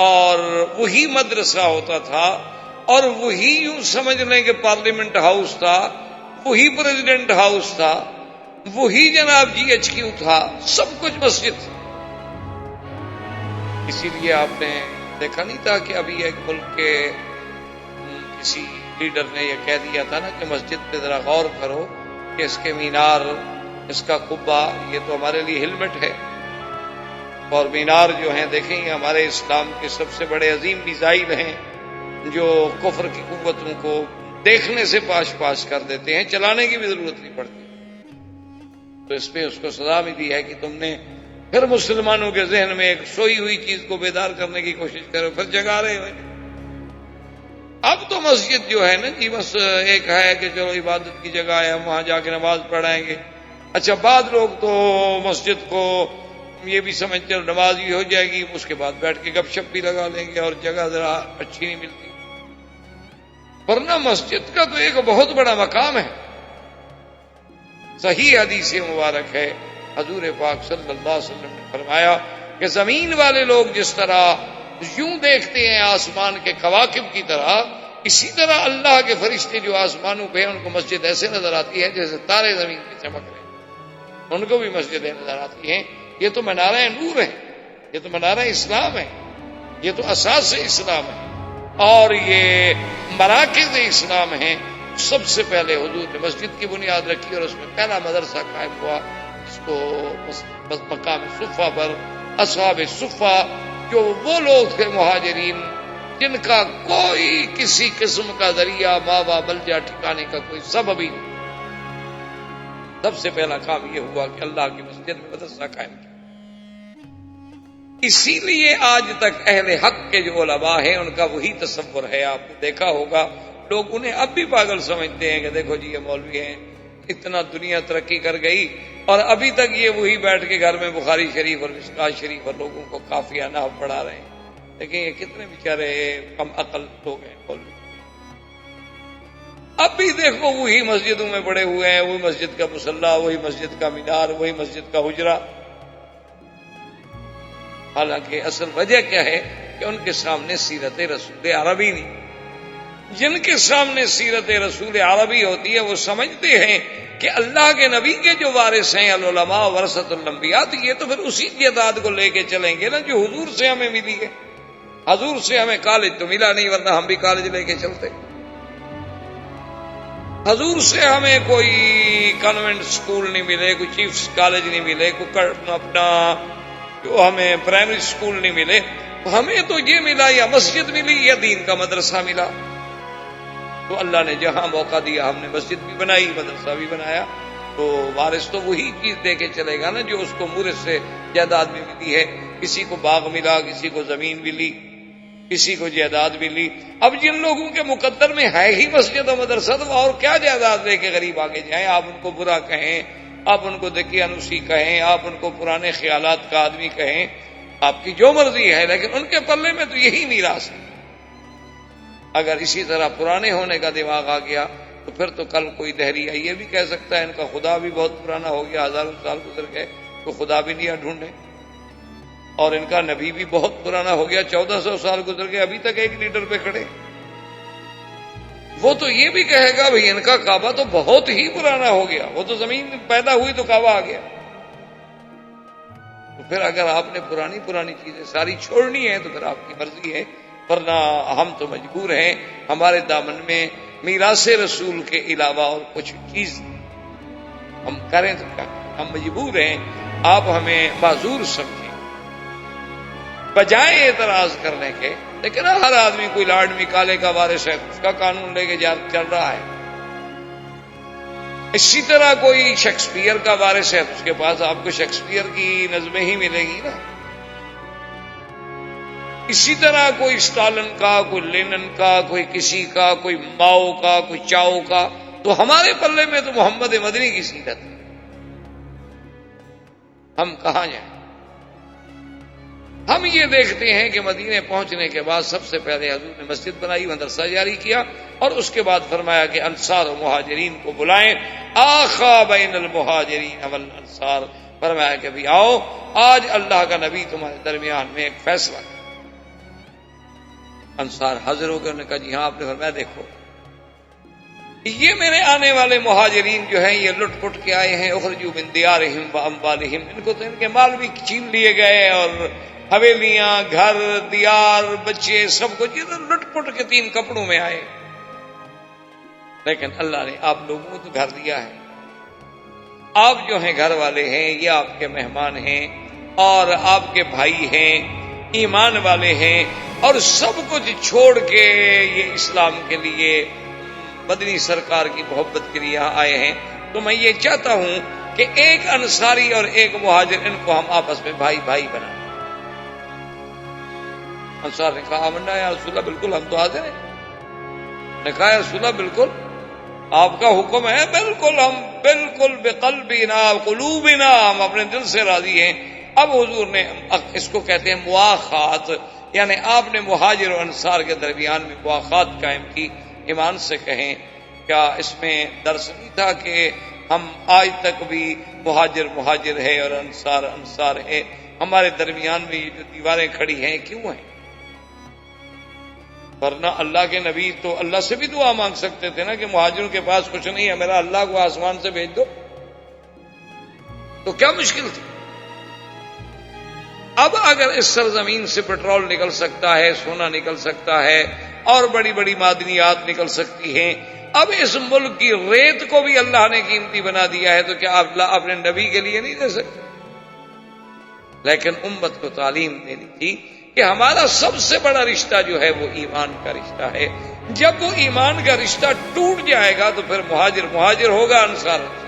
B: اور وہی مدرسہ ہوتا تھا اور وہی یوں سمجھ لیں کہ پارلیمنٹ ہاؤس تھا، وہی پریزیڈنٹ ہاؤس تھا، وہی جناب جی ایچ کیو تھا، سب کچھ مسجد تھی۔ اسی لیے آپ نے دیکھا نہیں تھا کہ ابھی ایک ملک کے کسی لیڈر نے یہ کہہ دیا تھا نا کہ مسجد پہ ذرا غور کرو کہ اس کے مینار، اس کا قبہ، یہ تو ہمارے لیے ہیلمٹ ہے، اور مینار جو ہیں دیکھیں یہ ہمارے اسلام کے سب سے بڑے عظیم میزائل ہیں جو کفر کی قوتوں کو دیکھنے سے پاش پاش کر دیتے ہیں، چلانے کی بھی ضرورت نہیں پڑتی۔ تو اس پہ اس کو سزا ملی ہے کہ تم نے پھر مسلمانوں کے ذہن میں ایک سوئی ہوئی چیز کو بیدار کرنے کی کوشش کرو، پھر جگا رہے ہو۔ اب تو مسجد جو ہے نا جی بس ایک ہے کہ چلو عبادت کی جگہ ہے، ہم وہاں جا کے نماز پڑھائیں گے۔ اچھا بعض لوگ تو مسجد کو یہ بھی سمجھتے نماز بھی ہو جائے گی، اس کے بعد بیٹھ کے گپ شپ بھی لگا لیں گے اور جگہ ذرا اچھی نہیں ملتی، ورنہ مسجد کا تو ایک بہت بڑا مقام ہے۔ صحیح حدیث مبارک ہے، حضور پاک صلی اللہ علیہ وسلم نے فرمایا کہ زمین والے لوگ جس طرح یوں دیکھتے ہیں آسمان کے کواکب کی طرح، اسی طرح اللہ کے فرشتے جو آسمانوں پہ ہیں ان کو مسجد ایسے نظر آتی ہے جیسے تارے زمین پہ چمک رہے ہیں، ان کو بھی مسجدیں نظر آتی ہیں۔ یہ تو منارہ نور ہے، یہ تو منارہ اسلام ہے، یہ تو اساس اسلام ہے اور یہ مراکز اسلام ہیں۔ سب سے پہلے حضور نے مسجد کی بنیاد رکھی اور اس میں پہلا مدرسہ قائم ہوا، اس کو مقام صفہ پر اصحاب صفہ، جو وہ لوگ تھے مہاجرین جن کا کوئی کسی قسم کا ذریعہ ماوا ملجا ٹھکانے کا کوئی سبب ہی نہیں۔ سب سے پہلا کام یہ ہوا کہ اللہ کی مسجد میں مدرسہ قائم کیا۔ اسی لیے آج تک اہل حق کے جو علماء ہیں ان کا وہی تصور ہے۔ آپ نے دیکھا ہوگا لوگ انہیں اب بھی پاگل سمجھتے ہیں کہ دیکھو جی یہ مولوی ہیں، اتنا دنیا ترقی کر گئی اور ابھی تک یہ وہی بیٹھ کے گھر میں بخاری شریف اور مشکات شریف اور لوگوں کو قافیہ نحو پڑھا رہے ہیں۔ لیکن یہ کتنے بیچارے کم عقل لوگ ہیں مولوی، اب بھی دیکھو وہی مسجدوں میں پڑے ہوئے ہیں، وہی مسجد کا مصلی، وہی مسجد کا مینار، وہی مسجد کا حجرہ۔ حالانکہ اصل وجہ کیا ہے کہ ان کے سامنے سیرت رسول عربی نہیں۔ جن کے سامنے سیرت رسول عربی ہوتی ہے وہ سمجھتے ہیں کہ اللہ کے نبی کے جو وارث ہیں العلماء ورثۃ الانبیاء، تو یہ تو پھر اسی جائیداد کو لے کے چلیں گے نا جو حضور سے ہمیں ملی ہے۔ حضور سے ہمیں کالج تو ملا نہیں، ورنہ ہم بھی کالج لے کے چلتے۔ حضور سے ہمیں کوئی کانوینٹ سکول نہیں ملے، کوئی چیف کالج نہیں ملے، کوئی اپنا جو ہمیں پرائمری سکول نہیں ملے، ہمیں تو یہ ملا یا مسجد ملی یا دین کا مدرسہ ملا۔ تو اللہ نے جہاں موقع دیا ہم نے مسجد بھی بنائی، مدرسہ بھی بنایا، تو وارث تو وہی چیز دے کے چلے گا نا جو اس کو مورث سے جائیداد میں ملی ہے۔ کسی کو باغ ملا، کسی کو زمین ملی، کسی کو جائیداد ملی۔ اب جن لوگوں کے مقدر میں ہے ہی مسجد و مدرسہ تو اور کیا جائیداد لے کے غریب آگے جائیں؟ آپ ان کو برا کہیں، آپ ان کو دقیانوسی کہیں، آپ ان کو پرانے خیالات کا آدمی کہیں، آپ کی جو مرضی ہے، لیکن ان کے پلے میں تو یہی میراث ہے۔ اگر اسی طرح پرانے ہونے کا دماغ آ گیا تو پھر تو کل کوئی دہریہ یہ بھی کہہ سکتا ہے ان کا خدا بھی بہت پرانا ہو گیا، ہزاروں سال گزر گئے تو خدا بھی نہیں ڈھونڈے، اور ان کا نبی بھی بہت پرانا ہو گیا، 1400 سال گزر گئے ابھی تک ایک لیڈر پہ کھڑے۔ وہ تو یہ بھی کہے گا بھئی ان کا کعبہ تو بہت ہی پرانا ہو گیا، وہ تو زمین پیدا ہوئی تو کعبہ آ گیا۔ تو پھر اگر آپ نے پرانی چیزیں ساری چھوڑنی ہے تو پھر آپ کی مرضی ہے، ورنہ ہم تو مجبور ہیں، ہمارے دامن میں میراث رسول کے علاوہ اور کچھ چیز ہم کریں تو کیا، ہم مجبور ہیں۔ آپ ہمیں معذور سمجھیں، بجائے اعتراض کرنے کے لیکن ہر آدمی کوئی لاڈ نکالے کا وارث ہے، اس کا قانون لے کے چل رہا ہے. اسی طرح کوئی شیکسپیئر کا وارث ہے تو اس کے پاس آپ کو شیکسپیئر کی نظمیں ہی ملے گی نا. اسی طرح کوئی اسٹالن کا، کوئی لینن کا، کوئی کسی کا، کوئی ماؤ کا، کوئی چاؤ کا. تو ہمارے پلے میں تو محمد مدنی کی سیرت ہے. ہم کہاں جائیں؟ ہم یہ دیکھتے ہیں کہ مدینے پہنچنے کے بعد سب سے پہلے حضور نے مسجد بنائی، مدرسہ جاری کیا، اور اس کے بعد فرمایا کہ انصار و مہاجرین کو بلائیں. آخا بین المہاجرین والانصار، فرمایا کہ بھی آؤ، آج اللہ کا نبی تمہارے درمیان میں ایک فیصلہ. انصار حاضر ہو گئے، انہوں نے کہا جی ہاں. آپ نے فرمایا دیکھو یہ میرے آنے والے مہاجرین جو ہیں یہ لٹ پٹ کے آئے ہیں، اخرجوا من دیارہم واموالہم، ان کو تو ان کے مال بھی چھین لیے گئے، اور حویلیاں، گھر، دیار، بچے، سب کچھ یہ لٹ پٹ کے 3 کپڑوں میں آئے. لیکن اللہ نے آپ لوگوں کو تو گھر دیا ہے. آپ جو ہیں گھر والے ہیں، یہ آپ کے مہمان ہیں اور آپ کے بھائی ہیں، ایمان والے ہیں، اور سب کچھ چھوڑ کے یہ اسلام کے لیے، مدنی سرکار کی محبت کے لیے آئے ہیں. تو میں یہ چاہتا ہوں کہ ایک انصاری اور ایک مہاجر، ان کو ہم آپس میں بھائی بھائی بنائیں. انصار نے کہا آمنا یا رسول اللہ، بالکل ہم تو حاضر ہیں. نے کہا یا رسول اللہ بالکل آپ کا حکم ہے، بالکل ہم بالکل بقلبنا قلوبنا، ہم اپنے دل سے راضی ہیں. اب حضور نے اس کو کہتے ہیں مواخات، یعنی آپ نے مہاجر و انصار کے درمیان میں مواخات قائم کی. ایمان سے کہیں کیا اس میں درس نہیں تھا کہ ہم آج تک بھی مہاجر مہاجر ہے اور انصار انصار ہے؟ ہمارے درمیان میں یہ جو دیواریں کھڑی ہیں کیوں ہیں؟ ورنہ اللہ کے نبی تو اللہ سے بھی دعا مانگ سکتے تھے نا کہ مہاجروں کے پاس کچھ نہیں ہے، میرا اللہ کو آسمان سے بھیج دو. تو کیا مشکل تھی؟ اب اگر اس سرزمین سے پیٹرول نکل سکتا ہے، سونا نکل سکتا ہے، اور بڑی بڑی معدنیات نکل سکتی ہیں، اب اس ملک کی ریت کو بھی اللہ نے قیمتی بنا دیا ہے، تو کیا اللہ اپنے نبی کے لیے نہیں دے سکتے؟ لیکن امت کو تعلیم دینی تھی کہ ہمارا سب سے بڑا رشتہ جو ہے وہ ایمان کا رشتہ ہے. جب وہ ایمان کا رشتہ ٹوٹ جائے گا تو پھر مہاجر مہاجر ہوگا، انصار انصار.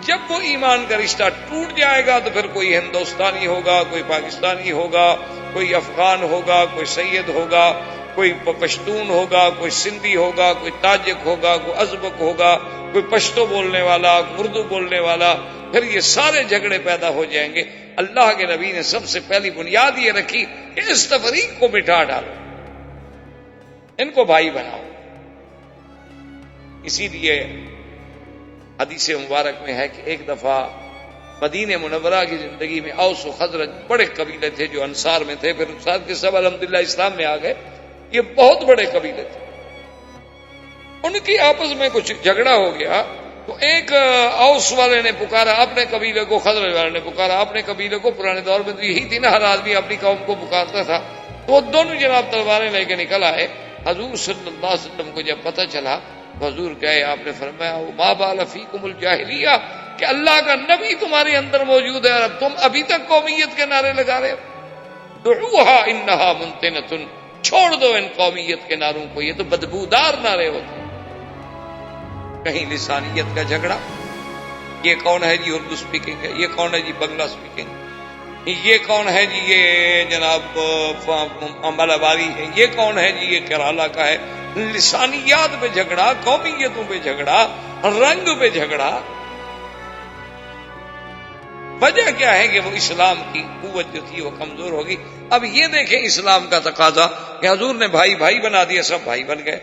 B: جب وہ ایمان کا رشتہ ٹوٹ جائے گا تو پھر کوئی ہندوستانی ہوگا، کوئی پاکستانی ہوگا، کوئی افغان ہوگا، کوئی سید ہوگا، کوئی پشتون ہوگا، کوئی سندھی ہوگا، کوئی تاجک ہوگا، کوئی ازبک ہوگا، کوئی پشتو بولنے والا، اردو بولنے والا. پھر یہ سارے جھگڑے پیدا ہو جائیں گے. اللہ کے نبی نے سب سے پہلی بنیاد یہ رکھی کہ اس تفریق کو مٹا ڈالو، ان کو بھائی بناؤ. اسی لیے حدیث مبارک میں ہے کہ ایک دفعہ مدینہ منورہ کی زندگی میں اوس و خزرج بڑے قبیلے تھے جو انصار میں تھے، پھر انصار کے سب الحمدللہ اسلام میں آ گئے. یہ بہت بڑے قبیلے تھے، ان کی آپس میں کچھ جھگڑا ہو گیا. تو ایک اوس والے نے پکارا اپنے قبیلے کو، خزرج والے نے پکارا اپنے قبیلے کو. پرانے دور میں تو یہی تھی نا، ہر آدمی اپنی قوم کو پکارتا تھا. تو وہ دونوں جناب تلواریں لے کے نکل آئے. حضور صلی اللہ علیہ وسلم کو جب پتہ چلا تو حضور گئے، آپ نے فرمایا ما بال فیکم الجاہلیہ، کہ اللہ کا نبی تمہارے اندر موجود ہے اور اب تم ابھی تک قومیت کے نعرے لگا رہے ہو. دعوہا انہا منتنۃ، چھوڑ دو ان قومیت کے نعروں کو، یہ تو بدبودار نعرے ہوتے ہیں. کہیں لسانیت کا جھگڑا، یہ کون ہے جی اردو سپیکنگ ہے، یہ کون ہے جی بنگلہ سپیکنگ، یہ کون ہے جی یہ جناب مالاباری ہے، یہ کون ہے جی یہ کیرالہ کا ہے. لسانیات پہ جھگڑا، قومیتوں پہ جھگڑا، رنگ پہ جھگڑا. وجہ کیا ہے کہ وہ اسلام کی قوت جو تھی وہ کمزور ہوگی. اب یہ دیکھیں اسلام کا تقاضا کہ حضور نے بھائی بھائی بنا دیا، سب بھائی بن گئے.